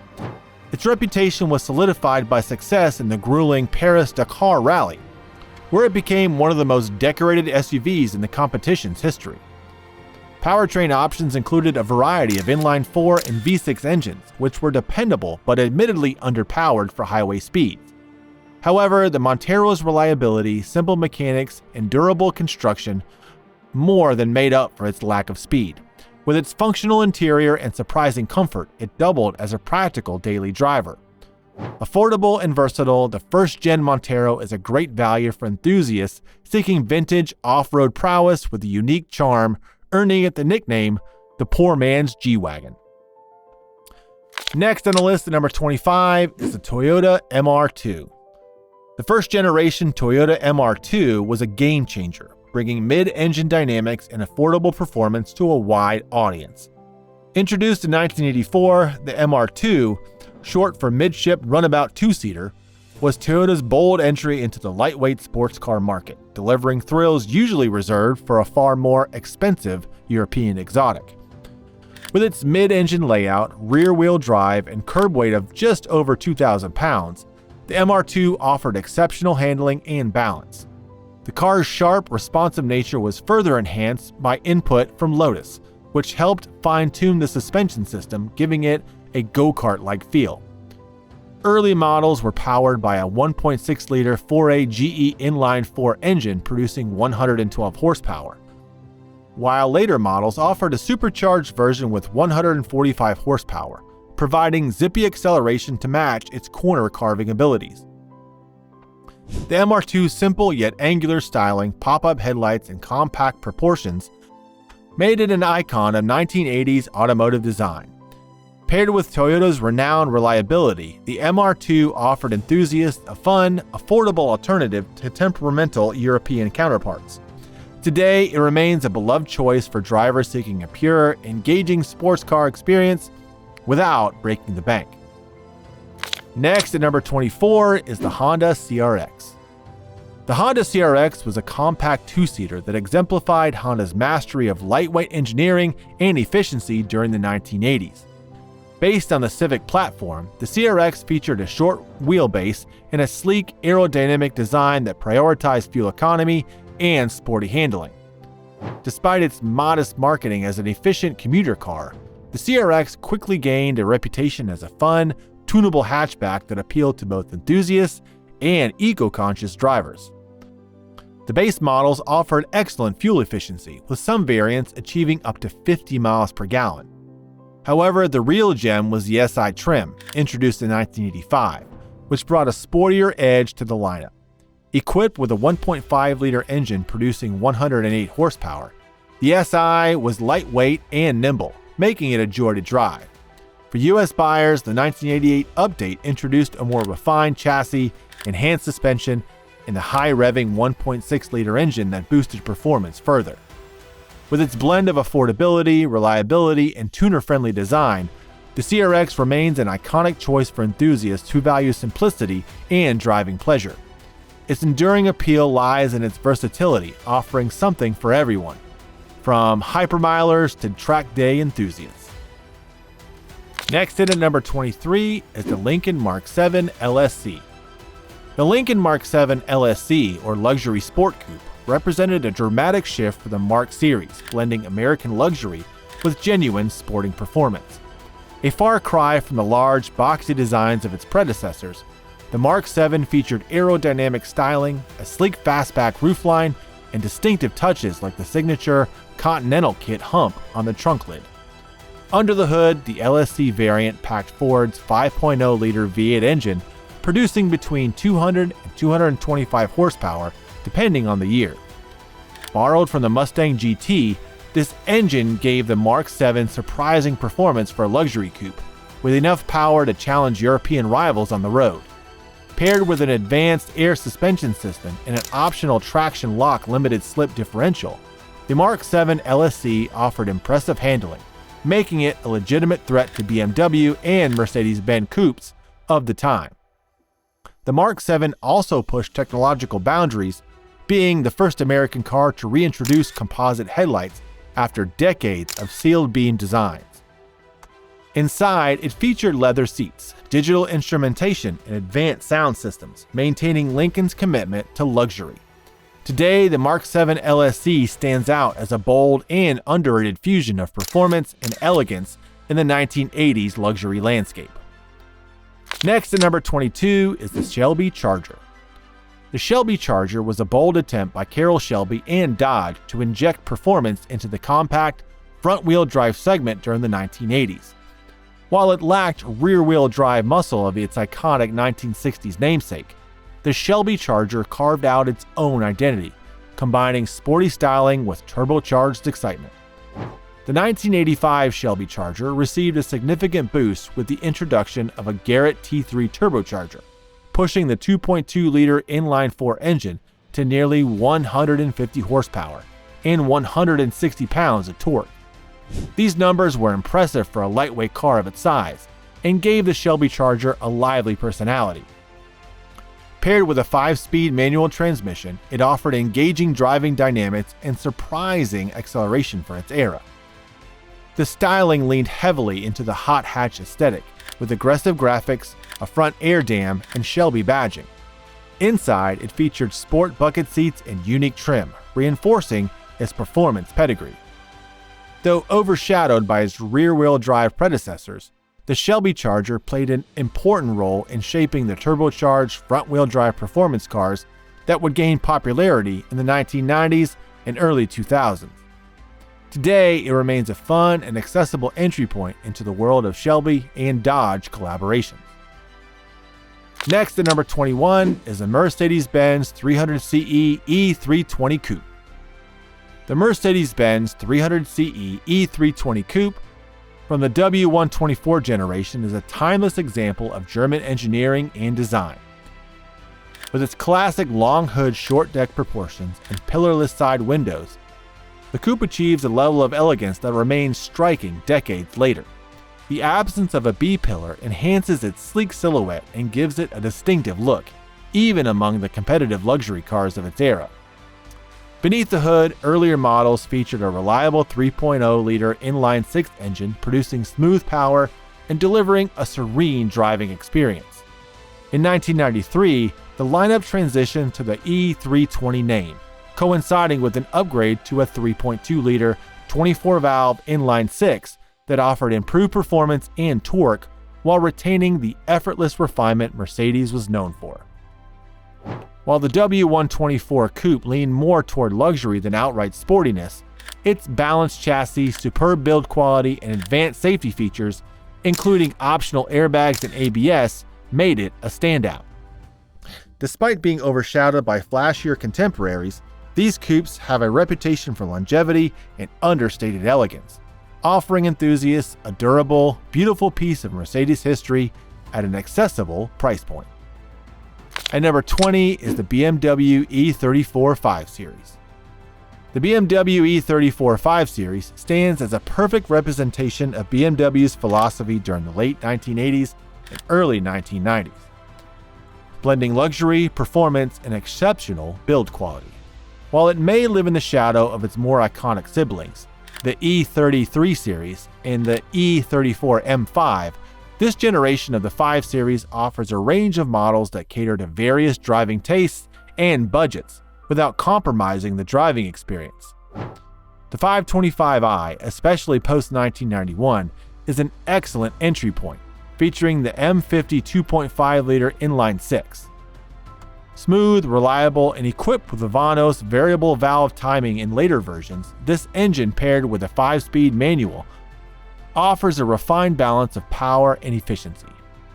Its reputation was solidified by success in the grueling Paris-Dakar Rally, where it became one of the most decorated SUVs in the competition's history. Powertrain options included a variety of inline-4 and V6 engines, which were dependable but admittedly underpowered for highway speeds. However, the Montero's reliability, simple mechanics, and durable construction more than made up for its lack of speed. With its functional interior and surprising comfort, it doubled as a practical daily driver. Affordable and versatile, the first-gen Montero is a great value for enthusiasts seeking vintage off-road prowess with a unique charm, earning it the nickname, the poor man's G-Wagon. Next on the list at number 25 is the Toyota MR2. The first-generation Toyota MR2 was a game-changer, bringing mid-engine dynamics and affordable performance to a wide audience. Introduced in 1984, the MR2, short for midship runabout two-seater, was Toyota's bold entry into the lightweight sports car market, delivering thrills usually reserved for a far more expensive European exotic. With its mid-engine layout, rear-wheel drive, and curb weight of just over 2,000 pounds, the MR2 offered exceptional handling and balance. The car's sharp, responsive nature was further enhanced by input from Lotus, which helped fine-tune the suspension system, giving it a go-kart-like feel. Early models were powered by a 1.6-liter 4A GE inline-4 engine producing 112 horsepower, while later models offered a supercharged version with 145 horsepower, providing zippy acceleration to match its corner carving abilities. The MR2's simple yet angular styling, pop-up headlights, and compact proportions made it an icon of 1980s automotive design. Paired with Toyota's renowned reliability, the MR2 offered enthusiasts a fun, affordable alternative to temperamental European counterparts. Today, it remains a beloved choice for drivers seeking a pure, engaging sports car experience without breaking the bank. Next, at number 24, is the Honda CRX. The Honda CRX was a compact two-seater that exemplified Honda's mastery of lightweight engineering and efficiency during the 1980s. Based on the Civic platform, the CRX featured a short wheelbase and a sleek aerodynamic design that prioritized fuel economy and sporty handling. Despite its modest marketing as an efficient commuter car, the CRX quickly gained a reputation as a fun, tunable hatchback that appealed to both enthusiasts and eco-conscious drivers. The base models offered excellent fuel efficiency, with some variants achieving up to 50 miles per gallon. However, the real gem was the SI trim, introduced in 1985, which brought a sportier edge to the lineup. Equipped with a 1.5-liter engine producing 108 horsepower, the SI was lightweight and nimble, making it a joy to drive. For US buyers, the 1988 update introduced a more refined chassis, enhanced suspension, and a high-revving 1.6-liter engine that boosted performance further. With its blend of affordability, reliability, and tuner-friendly design, the CRX remains an iconic choice for enthusiasts who value simplicity and driving pleasure. Its enduring appeal lies in its versatility, offering something for everyone, from hypermilers to track day enthusiasts. Next in at number 23 is the Lincoln Mark 7 LSC. The Lincoln Mark 7 LSC, or Luxury Sport Coupe, represented a dramatic shift for the Mark series, blending American luxury with genuine sporting performance. A far cry from the large, boxy designs of its predecessors, the Mark 7 featured aerodynamic styling, a sleek fastback roofline, and distinctive touches like the signature Continental Kit hump on the trunk lid. Under the hood, the LSC variant packed Ford's 5.0-liter V8 engine, producing between 200 and 225 horsepower, depending on the year. Borrowed from the Mustang GT, this engine gave the Mark 7 surprising performance for a luxury coupe, with enough power to challenge European rivals on the road. Paired with an advanced air suspension system and an optional traction lock limited slip differential, the Mark 7 LSC offered impressive handling, making it a legitimate threat to BMW and Mercedes-Benz coupes of the time. The Mark 7 also pushed technological boundaries, being the first American car to reintroduce composite headlights after decades of sealed beam designs. Inside, it featured leather seats, digital instrumentation, and advanced sound systems, maintaining Lincoln's commitment to luxury. Today, the Mark 7 LSC stands out as a bold and underrated fusion of performance and elegance in the 1980s luxury landscape. Next at number 22 is the Shelby Charger. The Shelby Charger was a bold attempt by Carroll Shelby and Dodge to inject performance into the compact, front-wheel drive segment during the 1980s. While it lacked rear-wheel drive muscle of its iconic 1960s namesake, the Shelby Charger carved out its own identity, combining sporty styling with turbocharged excitement. The 1985 Shelby Charger received a significant boost with the introduction of a Garrett T3 turbocharger, pushing the 2.2-liter inline-4 engine to nearly 150 horsepower and 160 pounds of torque. These numbers were impressive for a lightweight car of its size and gave the Shelby Charger a lively personality. Paired with a 5-speed manual transmission, it offered engaging driving dynamics and surprising acceleration for its era. The styling leaned heavily into the hot hatch aesthetic, with aggressive graphics, a front air dam, and Shelby badging. Inside, it featured sport bucket seats and unique trim, reinforcing its performance pedigree. Though overshadowed by its rear-wheel drive predecessors, the Shelby Charger played an important role in shaping the turbocharged front-wheel drive performance cars that would gain popularity in the 1990s and early 2000s. Today, it remains a fun and accessible entry point into the world of Shelby and Dodge collaborations. Next at number 21 is the Mercedes-Benz 300CE E320 Coupe. The Mercedes-Benz 300CE E320 Coupe from the W124 generation is a timeless example of German engineering and design. With its classic long hood short deck proportions and pillarless side windows, the coupe achieves a level of elegance that remains striking decades later. The absence of a B-pillar enhances its sleek silhouette and gives it a distinctive look, even among the competitive luxury cars of its era. Beneath the hood, earlier models featured a reliable 3.0-liter inline-6 engine producing smooth power and delivering a serene driving experience. In 1993, the lineup transitioned to the E320 name, coinciding with an upgrade to a 3.2-liter 24-valve inline-6 that offered improved performance and torque while retaining the effortless refinement Mercedes was known for. While the W124 Coupe leaned more toward luxury than outright sportiness, its balanced chassis, superb build quality, and advanced safety features, including optional airbags and ABS, made it a standout. Despite being overshadowed by flashier contemporaries, these coupes have a reputation for longevity and understated elegance, offering enthusiasts a durable, beautiful piece of Mercedes history at an accessible price point. At number 20 is the BMW E34 5 Series. The BMW E34 5 Series stands as a perfect representation of BMW's philosophy during the late 1980s and early 1990s. blending luxury, performance, and exceptional build quality. While it may live in the shadow of its more iconic siblings, the E33 series and the E34 M5, this generation of the 5 Series offers a range of models that cater to various driving tastes and budgets without compromising the driving experience. The 525i, especially post-1991, is an excellent entry point, featuring the M50 2.5-liter inline-6. Smooth, reliable, and equipped with Vanos variable valve timing in later versions, this engine paired with a 5-speed manual offers a refined balance of power and efficiency.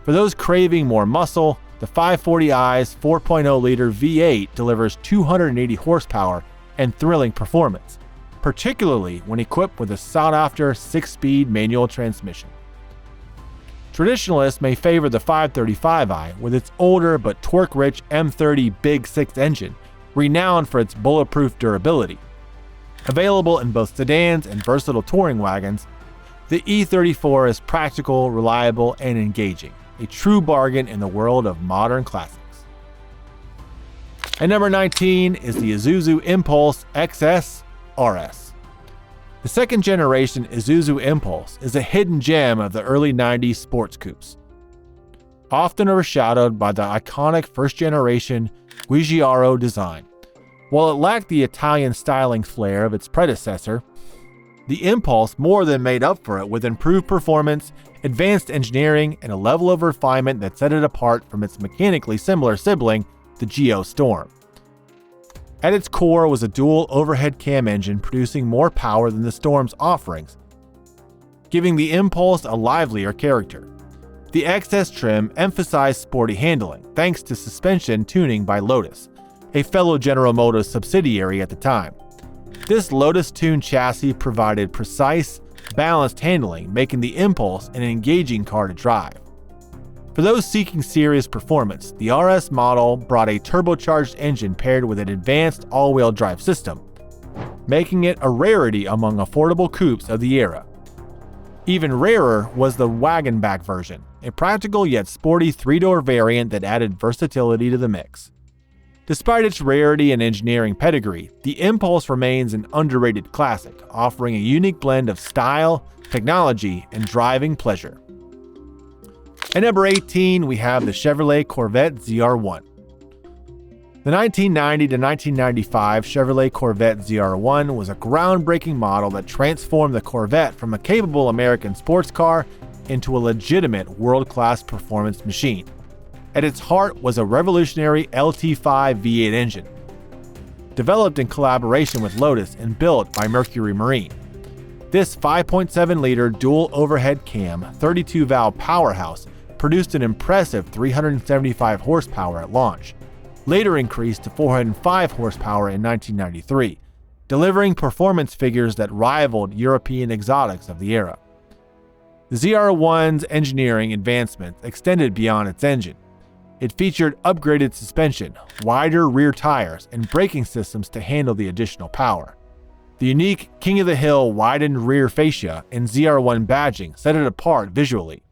For those craving more muscle, the 540i's 4.0-liter V8 delivers 280 horsepower and thrilling performance, particularly when equipped with a sought-after 6-speed manual transmission. Traditionalists may favor the 535i with its older but torque-rich M30 Big 6 engine, renowned for its bulletproof durability. Available in both sedans and versatile touring wagons, the E34 is practical, reliable, and engaging, a true bargain in the world of modern classics. And number 19 is the Isuzu Impulse XS RS. The second generation Isuzu Impulse is a hidden gem of the early 90s sports coupes. Often overshadowed by the iconic first generation Giugiaro design. While it lacked the Italian styling flair of its predecessor, the Impulse more than made up for it with improved performance, advanced engineering, and a level of refinement that set it apart from its mechanically similar sibling, the Geo Storm. At its core was a dual overhead cam engine producing more power than the Storm's offerings, giving the Impulse a livelier character. The XS trim emphasized sporty handling thanks to suspension tuning by Lotus, a fellow General Motors subsidiary at the time. This Lotus-tuned chassis provided precise, balanced handling, making the Impulse an engaging car to drive. For those seeking serious performance, the RS model brought a turbocharged engine paired with an advanced all-wheel drive system, making it a rarity among affordable coupes of the era. Even rarer was the wagon-back version, a practical yet sporty 3-door variant that added versatility to the mix. Despite its rarity and engineering pedigree, the Impulse remains an underrated classic, offering a unique blend of style, technology, and driving pleasure. At number 18, we have the Chevrolet Corvette ZR1. The 1990 to 1995 Chevrolet Corvette ZR1 was a groundbreaking model that transformed the Corvette from a capable American sports car into a legitimate world-class performance machine. At its heart was a revolutionary LT5 V8 engine, developed in collaboration with Lotus and built by Mercury Marine. This 5.7-liter dual overhead cam 32-valve powerhouse produced an impressive 375 horsepower at launch, later increased to 405 horsepower in 1993, delivering performance figures that rivaled European exotics of the era. The ZR1's engineering advancements extended beyond its engine. It featured upgraded suspension, wider rear tires, and braking systems to handle the additional power. The unique King of the Hill widened rear fascia and ZR1 badging set it apart visually,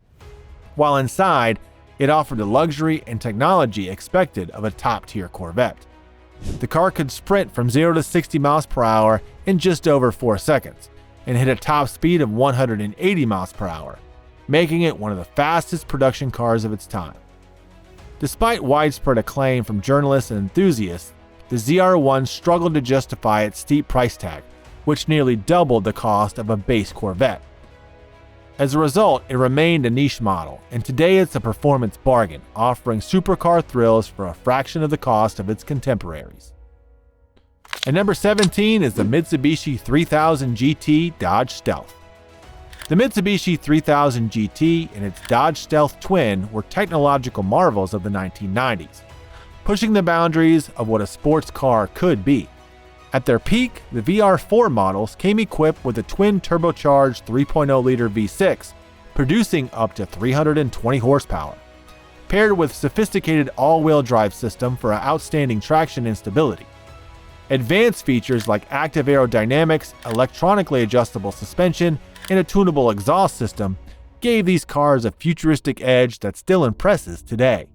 while inside, it offered the luxury and technology expected of a top-tier Corvette. The car could sprint from 0 to 60 miles per hour in just over 4 seconds and hit a top speed of 180 miles per hour, making it one of the fastest production cars of its time. Despite widespread acclaim from journalists and enthusiasts, the ZR1 struggled to justify its steep price tag, which nearly doubled the cost of a base Corvette. As a result, it remained a niche model, and today it's a performance bargain, offering supercar thrills for a fraction of the cost of its contemporaries. And number 17 is the Mitsubishi 3000 GT Dodge Stealth. The Mitsubishi 3000 GT and its Dodge Stealth twin were technological marvels of the 1990s, pushing the boundaries of what a sports car could be. At their peak, the VR4 models came equipped with a twin turbocharged 3.0-liter V6, producing up to 320 horsepower, paired with sophisticated all-wheel drive system for outstanding traction and stability. Advanced features like active aerodynamics, electronically adjustable suspension, and a tunable exhaust system gave these cars a futuristic edge that still impresses today.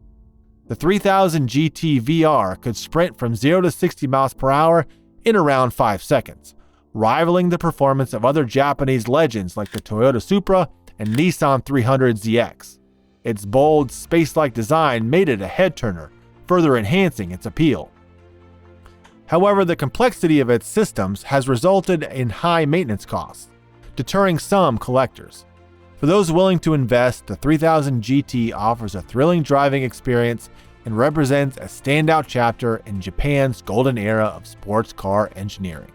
The 3000 GT VR could sprint from 0 to 60 miles per hour in around 5 seconds, rivaling the performance of other Japanese legends like the Toyota Supra and Nissan 300ZX. Its bold, space-like design made it a head-turner, further enhancing its appeal. However, the complexity of its systems has resulted in high maintenance costs, deterring some collectors. For those willing to invest, the 3000 GT offers a thrilling driving experience and represents a standout chapter in Japan's golden era of sports car engineering.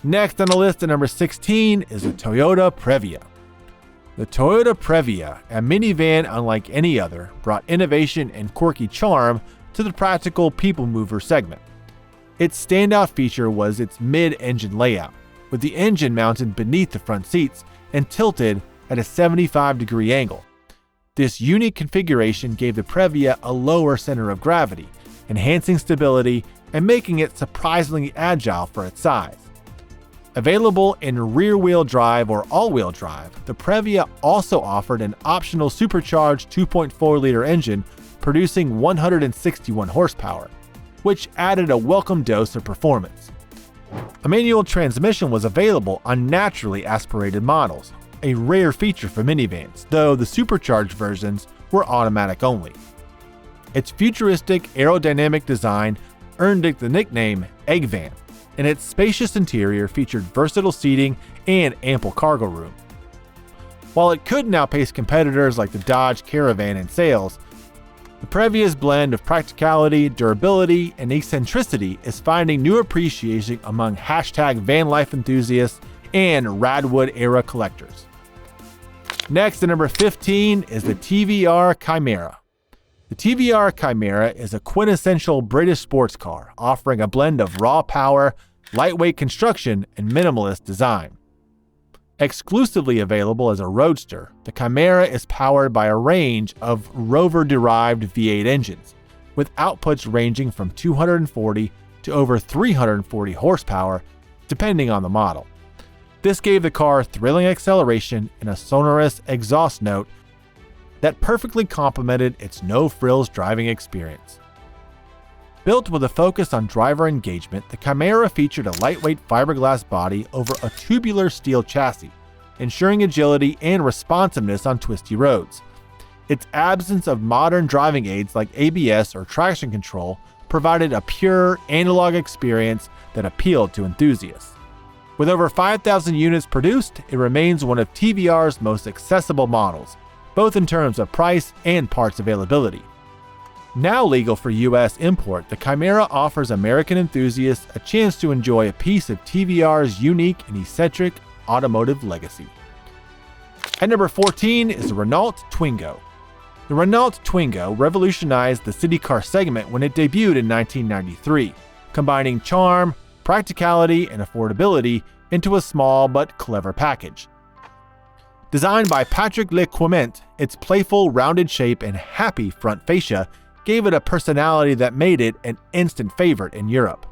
Next on the list at number 16 is the Toyota Previa. The Toyota Previa, a minivan unlike any other, brought innovation and quirky charm to the practical people mover segment. Its standout feature was its mid-engine layout, with the engine mounted beneath the front seats and tilted at a 75-degree angle. This unique configuration gave the Previa a lower center of gravity, enhancing stability and making it surprisingly agile for its size. Available in rear-wheel drive or all-wheel drive, the Previa also offered an optional supercharged 2.4-liter engine producing 161 horsepower, which added a welcome dose of performance. A manual transmission was available on naturally aspirated models, a rare feature for minivans, though the supercharged versions were automatic only. Its futuristic aerodynamic design earned it the nickname Egg Van, and its spacious interior featured versatile seating and ample cargo room. While it couldn't outpace competitors like the Dodge Caravan in sales, the Previa's blend of practicality, durability, and eccentricity is finding new appreciation among #van life enthusiasts and Radwood-era collectors. Next at number 15 is the TVR Chimera. The TVR Chimera is a quintessential British sports car, offering a blend of raw power, lightweight construction, and minimalist design. Exclusively available as a roadster, the Chimera is powered by a range of Rover-derived V8 engines, with outputs ranging from 240 to over 340 horsepower, depending on the model. This gave the car thrilling acceleration and a sonorous exhaust note that perfectly complemented its no-frills driving experience. Built with a focus on driver engagement, the Chimera featured a lightweight fiberglass body over a tubular steel chassis, ensuring agility and responsiveness on twisty roads. Its absence of modern driving aids like ABS or traction control provided a pure, analog experience that appealed to enthusiasts. With over 5,000 units produced, it remains one of TVR's most accessible models, both in terms of price and parts availability. Now legal for US import, the Chimera offers American enthusiasts a chance to enjoy a piece of TVR's unique and eccentric automotive legacy. At number 14 is the Renault Twingo. The Renault Twingo revolutionized the city car segment when it debuted in 1993, combining charm, practicality, and affordability into a small but clever package. Designed by Patrick Lecouement, its playful, rounded shape and happy front fascia gave it a personality that made it an instant favorite in Europe.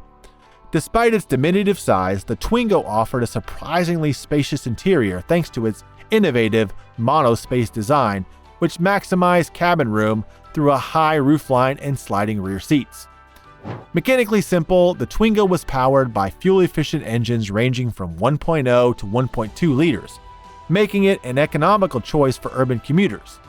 Despite its diminutive size, the Twingo offered a surprisingly spacious interior thanks to its innovative monospace design, which maximized cabin room through a high roofline and sliding rear seats. Mechanically simple, the Twingo was powered by fuel-efficient engines ranging from 1.0 to 1.2 liters, making it an economical choice for urban commuters.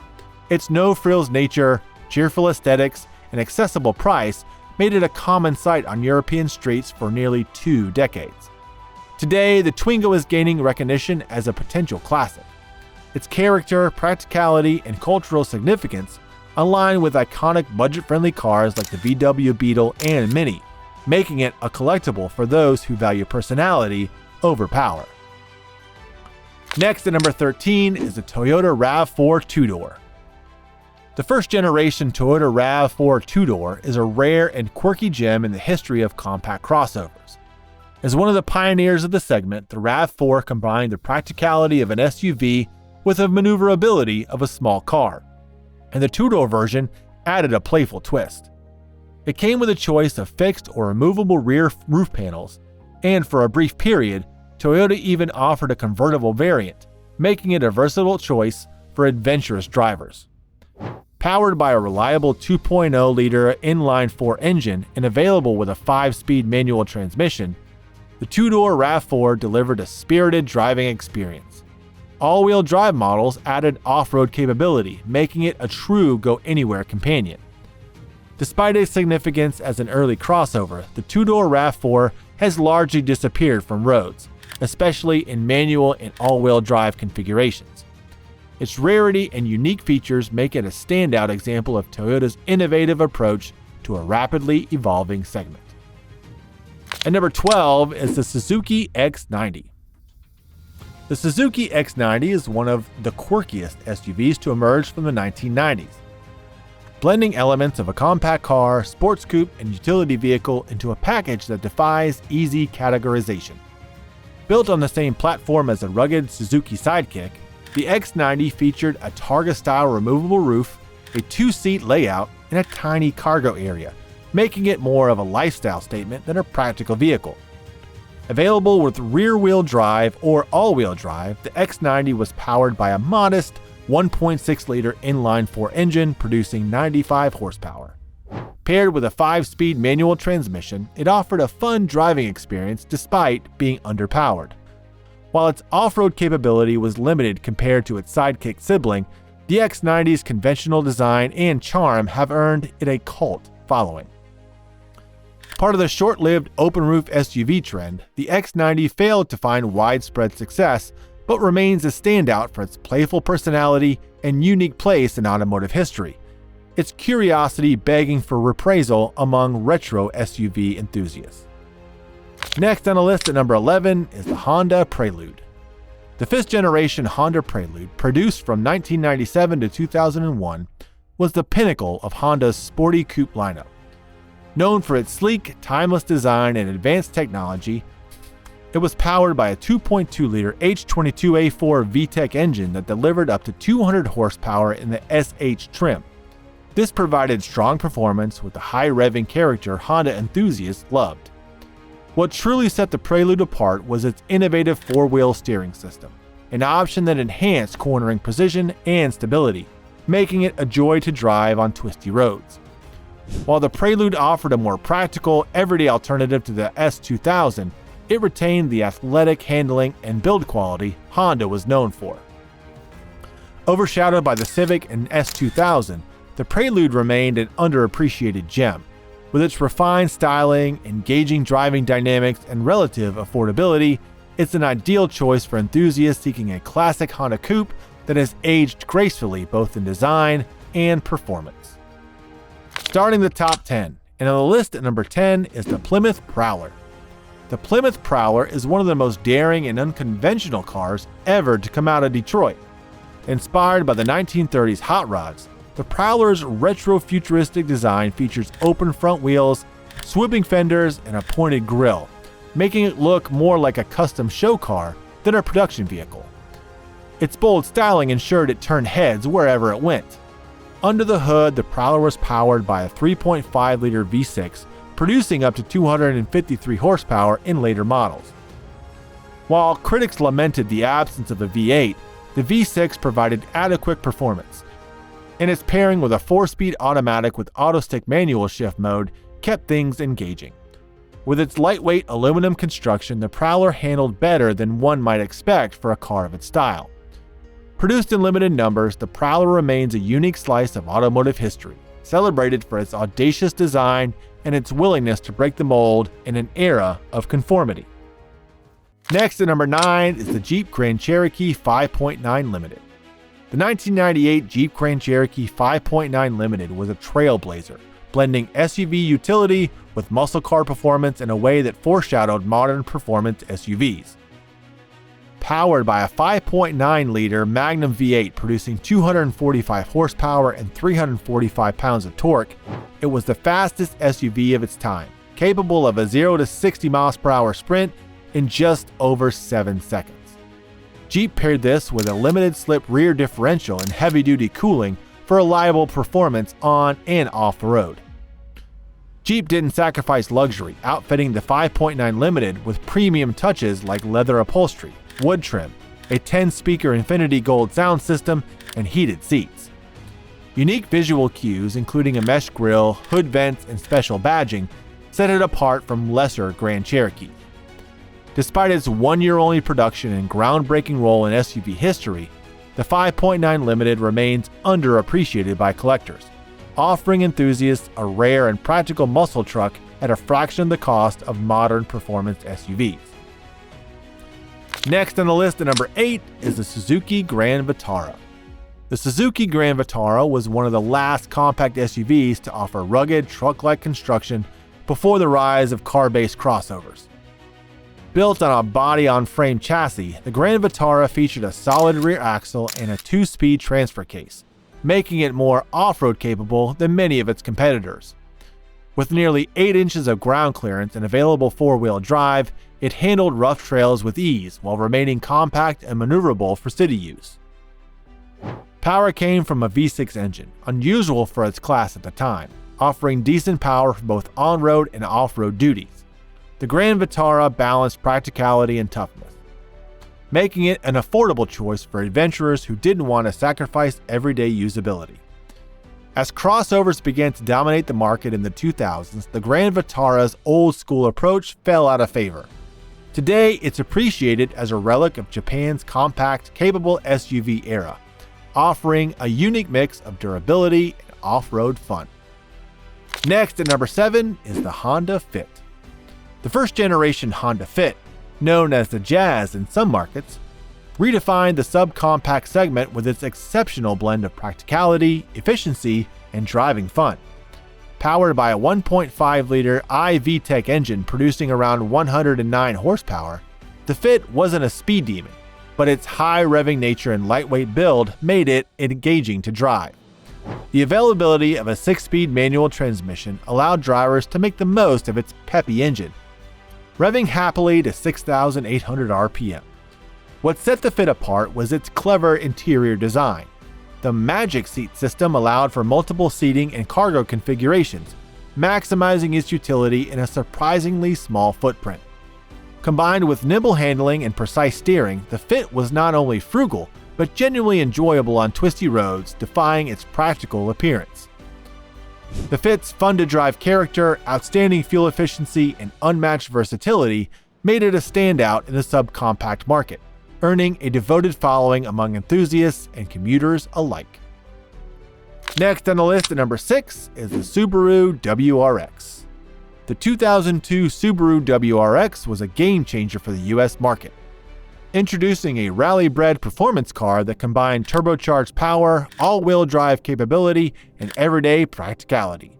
Its no-frills nature, cheerful aesthetics, and accessible price made it a common sight on European streets for nearly 2 decades. Today, the Twingo is gaining recognition as a potential classic. Its character, practicality, and cultural significance align with iconic budget-friendly cars like the VW Beetle and Mini, making it a collectible for those who value personality over power. Next at number 13 is the Toyota RAV4 two-door. The first-generation Toyota RAV4 two-door is a rare and quirky gem in the history of compact crossovers. As one of the pioneers of the segment, the RAV4 combined the practicality of an SUV with the maneuverability of a small car, and the two-door version added a playful twist. It came with a choice of fixed or removable rear roof panels, and for a brief period, Toyota even offered a convertible variant, making it a versatile choice for adventurous drivers. Powered by a reliable 2.0-liter inline-4 engine and available with a 5-speed manual transmission, the two-door RAV4 delivered a spirited driving experience. All-wheel drive models added off-road capability, making it a true go-anywhere companion. Despite its significance as an early crossover, the two-door RAV4 has largely disappeared from roads, especially in manual and all-wheel drive configurations. Its rarity and unique features make it a standout example of Toyota's innovative approach to a rapidly evolving segment. And number 12 is the Suzuki X90. The Suzuki X90 is one of the quirkiest SUVs to emerge from the 1990s, blending elements of a compact car, sports coupe, and utility vehicle into a package that defies easy categorization. Built on the same platform as a rugged Suzuki Sidekick, the X90 featured a Targa-style removable roof, a two-seat layout, and a tiny cargo area, making it more of a lifestyle statement than a practical vehicle. Available with rear-wheel drive or all-wheel drive, the X90 was powered by a modest 1.6-liter inline-4 engine producing 95 horsepower. Paired with a 5-speed manual transmission, it offered a fun driving experience despite being underpowered. While its off-road capability was limited compared to its Sidekick sibling, the X90's conventional design and charm have earned it a cult following. Part of the short-lived open-roof SUV trend, the X90 failed to find widespread success, but remains a standout for its playful personality and unique place in automotive history, its curiosity begging for reprisal among retro SUV enthusiasts. Next on the list at number 11 is the Honda Prelude. The 5th-generation Honda Prelude, produced from 1997 to 2001, was the pinnacle of Honda's sporty coupe lineup. Known for its sleek, timeless design and advanced technology, it was powered by a 2.2-liter H22A4 VTEC engine that delivered up to 200 horsepower in the SH trim. This provided strong performance with the high-revving character Honda enthusiasts loved. What truly set the Prelude apart was its innovative 4-wheel steering system, an option that enhanced cornering precision and stability, making it a joy to drive on twisty roads. While the Prelude offered a more practical, everyday alternative to the S2000, it retained the athletic handling and build quality Honda was known for. Overshadowed by the Civic and S2000, the Prelude remained an underappreciated gem. With its refined styling, engaging driving dynamics, and relative affordability, it's an ideal choice for enthusiasts seeking a classic Honda coupe that has aged gracefully both in design and performance. Starting the top 10, and on the list at number 10 is the Plymouth Prowler. The Plymouth Prowler is one of the most daring and unconventional cars ever to come out of Detroit. Inspired by the 1930s hot rods, the Prowler's retro-futuristic design features open front wheels, swooping fenders, and a pointed grille, making it look more like a custom show car than a production vehicle. Its bold styling ensured it turned heads wherever it went. Under the hood, the Prowler was powered by a 3.5-liter V6, producing up to 253 horsepower in later models. While critics lamented the absence of a V8, the V6 provided adequate performance, and its pairing with a 4-speed automatic with auto-stick manual shift mode kept things engaging. With its lightweight aluminum construction, the Prowler handled better than one might expect for a car of its style. Produced in limited numbers, the Prowler remains a unique slice of automotive history, celebrated for its audacious design and its willingness to break the mold in an era of conformity. Next at number 9 is the Jeep Grand Cherokee 5.9 Limited. The 1998 Jeep Grand Cherokee 5.9 Limited was a trailblazer, blending SUV utility with muscle car performance in a way that foreshadowed modern performance SUVs. Powered by a 5.9-liter Magnum V8 producing 245 horsepower and 345 pounds of torque, it was the fastest SUV of its time, capable of a 0 to 60 miles per hour sprint in just over 7 seconds. Jeep paired this with a limited-slip rear differential and heavy-duty cooling for reliable performance on and off the road. Jeep didn't sacrifice luxury, outfitting the 5.9 Limited with premium touches like leather upholstery, wood trim, a 10-speaker Infinity Gold sound system, and heated seats. Unique visual cues, including a mesh grille, hood vents, and special badging, set it apart from lesser Grand Cherokee. Despite its one-year-only production and groundbreaking role in SUV history, the 5.9 Limited remains underappreciated by collectors, offering enthusiasts a rare and practical muscle truck at a fraction of the cost of modern performance SUVs. Next on the list at number 8 is the Suzuki Grand Vitara. The Suzuki Grand Vitara was one of the last compact SUVs to offer rugged, truck-like construction before the rise of car-based crossovers. Built on a body-on-frame chassis, the Grand Vitara featured a solid rear axle and a 2-speed transfer case, making it more off-road capable than many of its competitors. With nearly 8 inches of ground clearance and available 4-wheel drive, it handled rough trails with ease while remaining compact and maneuverable for city use. Power came from a V6 engine, unusual for its class at the time, offering decent power for both on-road and off-road duties. The Grand Vitara balanced practicality and toughness, making it an affordable choice for adventurers who didn't want to sacrifice everyday usability. As crossovers began to dominate the market in the 2000s, the Grand Vitara's old-school approach fell out of favor. Today, it's appreciated as a relic of Japan's compact, capable SUV era, offering a unique mix of durability and off-road fun. Next at number 7 is the Honda Fit. The first-generation Honda Fit, known as the Jazz in some markets, redefined the subcompact segment with its exceptional blend of practicality, efficiency, and driving fun. Powered by a 1.5-liter iVTEC engine producing around 109 horsepower, the Fit wasn't a speed demon, but its high-revving nature and lightweight build made it engaging to drive. The availability of a 6-speed manual transmission allowed drivers to make the most of its peppy engine, revving happily to 6,800 RPM. What set the Fit apart was its clever interior design. The Magic Seat system allowed for multiple seating and cargo configurations, maximizing its utility in a surprisingly small footprint. Combined with nimble handling and precise steering, the Fit was not only frugal, but genuinely enjoyable on twisty roads, defying its practical appearance. The Fit's fun-to-drive character, outstanding fuel efficiency, and unmatched versatility made it a standout in the subcompact market, earning a devoted following among enthusiasts and commuters alike. Next on the list at number 6 is the Subaru WRX. The 2002 Subaru WRX was a game-changer for the US market, introducing a rally-bred performance car that combined turbocharged power, all-wheel drive capability, and everyday practicality.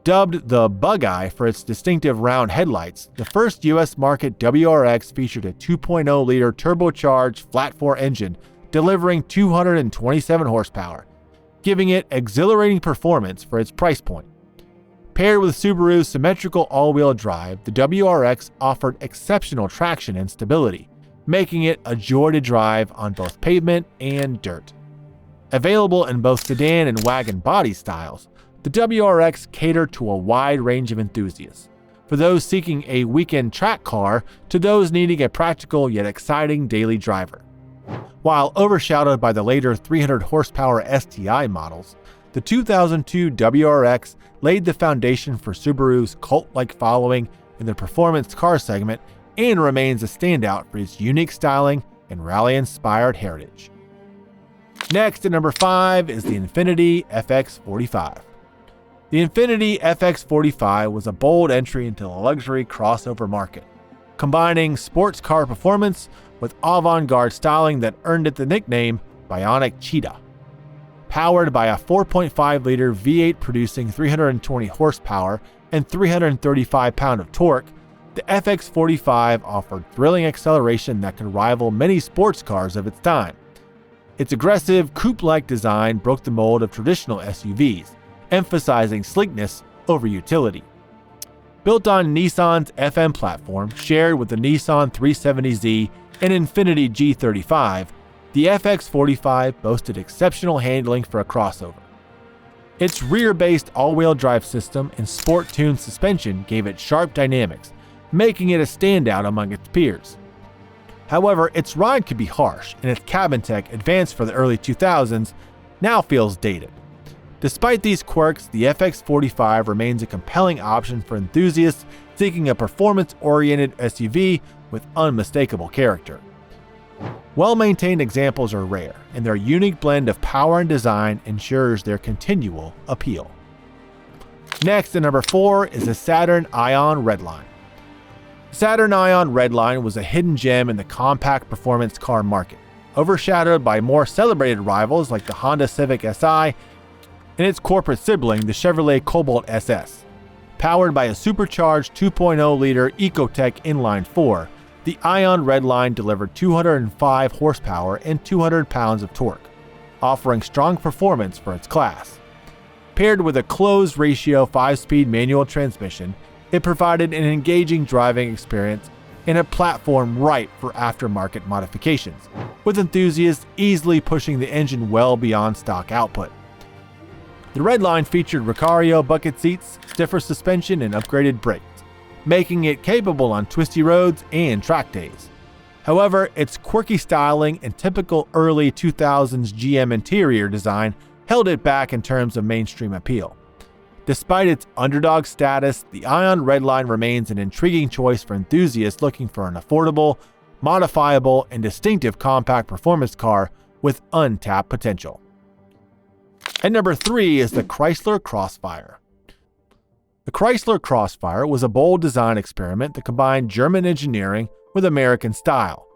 Dubbed the Bug-Eye for its distinctive round headlights, the first US market WRX featured a 2.0-liter turbocharged flat-4 engine delivering 227 horsepower, giving it exhilarating performance for its price point. Paired with Subaru's symmetrical all-wheel drive, the WRX offered exceptional traction and stability, making it a joy to drive on both pavement and dirt. Available in both sedan and wagon body styles, the WRX catered to a wide range of enthusiasts, from those seeking a weekend track car to those needing a practical yet exciting daily driver. While overshadowed by the later 300 horsepower STI models, the 2002 WRX laid the foundation for Subaru's cult-like following in the performance car segment and remains a standout for its unique styling and rally-inspired heritage. Next at number 5 is the Infiniti FX45. The Infiniti FX45 was a bold entry into the luxury crossover market, combining sports car performance with avant-garde styling that earned it the nickname Bionic Cheetah. Powered by a 4.5-liter V8 producing 320 horsepower and 335 pound of torque, the FX45 offered thrilling acceleration that could rival many sports cars of its time. Its aggressive, coupe-like design broke the mold of traditional SUVs, emphasizing sleekness over utility. Built on Nissan's FM platform, shared with the Nissan 370Z and Infiniti G35, the FX45 boasted exceptional handling for a crossover. Its rear-based all-wheel drive system and sport-tuned suspension gave it sharp dynamics, making it a standout among its peers. However, its ride could be harsh, and its cabin tech, advanced for the early 2000s, now feels dated. Despite these quirks, the FX45 remains a compelling option for enthusiasts seeking a performance-oriented SUV with unmistakable character. Well-maintained examples are rare, and their unique blend of power and design ensures their continual appeal. Next, at number 4, is the Saturn Ion Redline. Saturn Ion Redline was a hidden gem in the compact performance car market, overshadowed by more celebrated rivals like the Honda Civic Si and its corporate sibling, the Chevrolet Cobalt SS. Powered by a supercharged 2.0-liter Ecotec inline 4, the Ion Redline delivered 205 horsepower and 200 pounds of torque, offering strong performance for its class. Paired with a closed-ratio 5-speed manual transmission, it provided an engaging driving experience and a platform ripe for aftermarket modifications, with enthusiasts easily pushing the engine well beyond stock output. The Redline featured Recaro bucket seats, stiffer suspension, and upgraded brakes, making it capable on twisty roads and track days. However, its quirky styling and typical early 2000s GM interior design held it back in terms of mainstream appeal. Despite its underdog status, the Ion Redline remains an intriguing choice for enthusiasts looking for an affordable, modifiable, and distinctive compact performance car with untapped potential. At number 3 is the Chrysler Crossfire. The Chrysler Crossfire was a bold design experiment that combined German engineering with American style.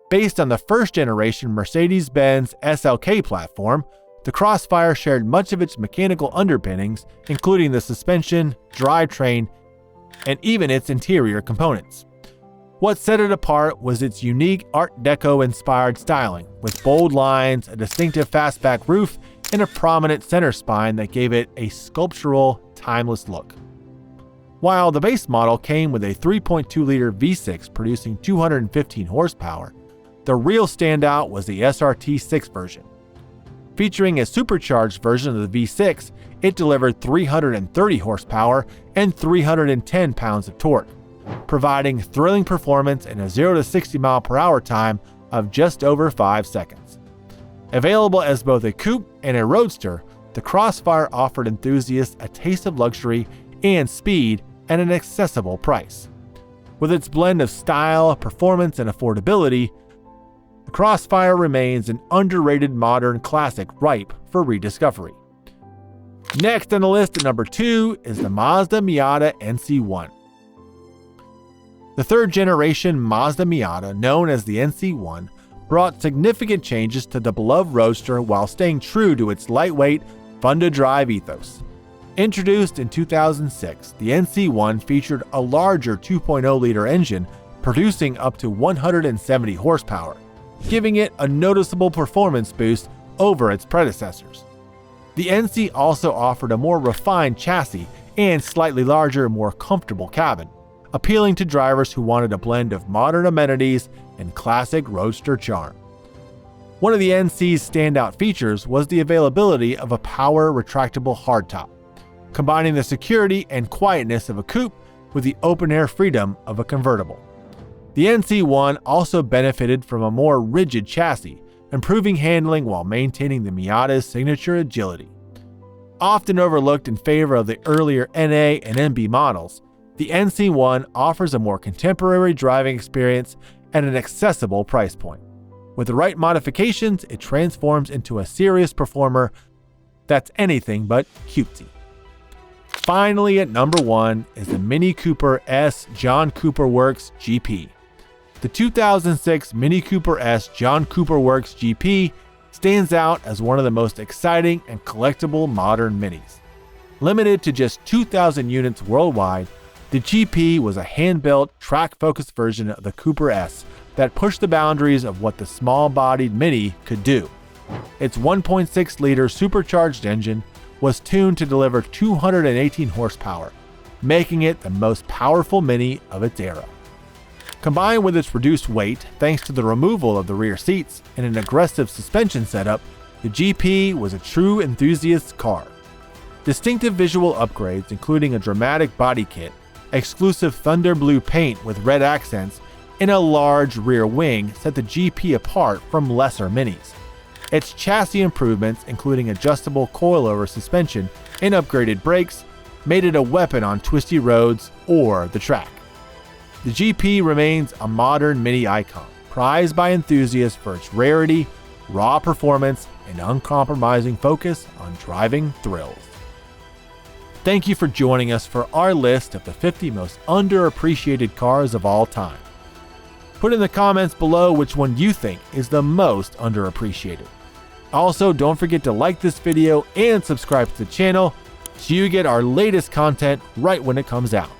Based on the first-generation Mercedes-Benz SLK platform, the Crossfire shared much of its mechanical underpinnings, including the suspension, drivetrain, and even its interior components. What set it apart was its unique Art Deco-inspired styling, with bold lines, a distinctive fastback roof, and a prominent center spine that gave it a sculptural, timeless look. While the base model came with a 3.2-liter V6 producing 215 horsepower, the real standout was the SRT6 version. Featuring a supercharged version of the V6, it delivered 330 horsepower and 310 pounds of torque, providing thrilling performance and a 0 to 60 mph time of just over 5 seconds. Available as both a coupe and a roadster, the Crossfire offered enthusiasts a taste of luxury and speed at an accessible price. With its blend of style, performance, and affordability, the Crossfire remains an underrated modern classic ripe for rediscovery. Next on the list at number 2 is the Mazda Miata NC1. The third-generation Mazda Miata, known as the NC1, brought significant changes to the beloved roadster while staying true to its lightweight, fun-to-drive ethos. Introduced in 2006, the NC1 featured a larger 2.0-liter engine producing up to 170 horsepower, giving it a noticeable performance boost over its predecessors. The NC also offered a more refined chassis and slightly larger, more comfortable cabin, appealing to drivers who wanted a blend of modern amenities and classic roadster charm. One of the NC's standout features was the availability of a power retractable hardtop, combining the security and quietness of a coupe with the open-air freedom of a convertible. The NC1 also benefited from a more rigid chassis, improving handling while maintaining the Miata's signature agility. Often overlooked in favor of the earlier NA and NB models, the NC1 offers a more contemporary driving experience at an accessible price point. With the right modifications, it transforms into a serious performer that's anything but cutesy. Finally, at number 1 is the Mini Cooper S John Cooper Works GP. The 2006 Mini Cooper S John Cooper Works GP stands out as one of the most exciting and collectible modern minis. Limited to just 2,000 units worldwide, the GP was a hand-built, track-focused version of the Cooper S that pushed the boundaries of what the small-bodied Mini could do. Its 1.6-liter supercharged engine was tuned to deliver 218 horsepower, making it the most powerful Mini of its era. Combined with its reduced weight, thanks to the removal of the rear seats and an aggressive suspension setup, the GP was a true enthusiast's car. Distinctive visual upgrades, including a dramatic body kit, exclusive thunder blue paint with red accents, and a large rear wing set the GP apart from lesser Minis. Its chassis improvements, including adjustable coilover suspension and upgraded brakes, made it a weapon on twisty roads or the track. The GP remains a modern mini icon, prized by enthusiasts for its rarity, raw performance, and uncompromising focus on driving thrills. Thank you for joining us for our list of the 50 most underappreciated cars of all time. Put in the comments below which one you think is the most underappreciated. Also, don't forget to like this video and subscribe to the channel so you get our latest content right when it comes out.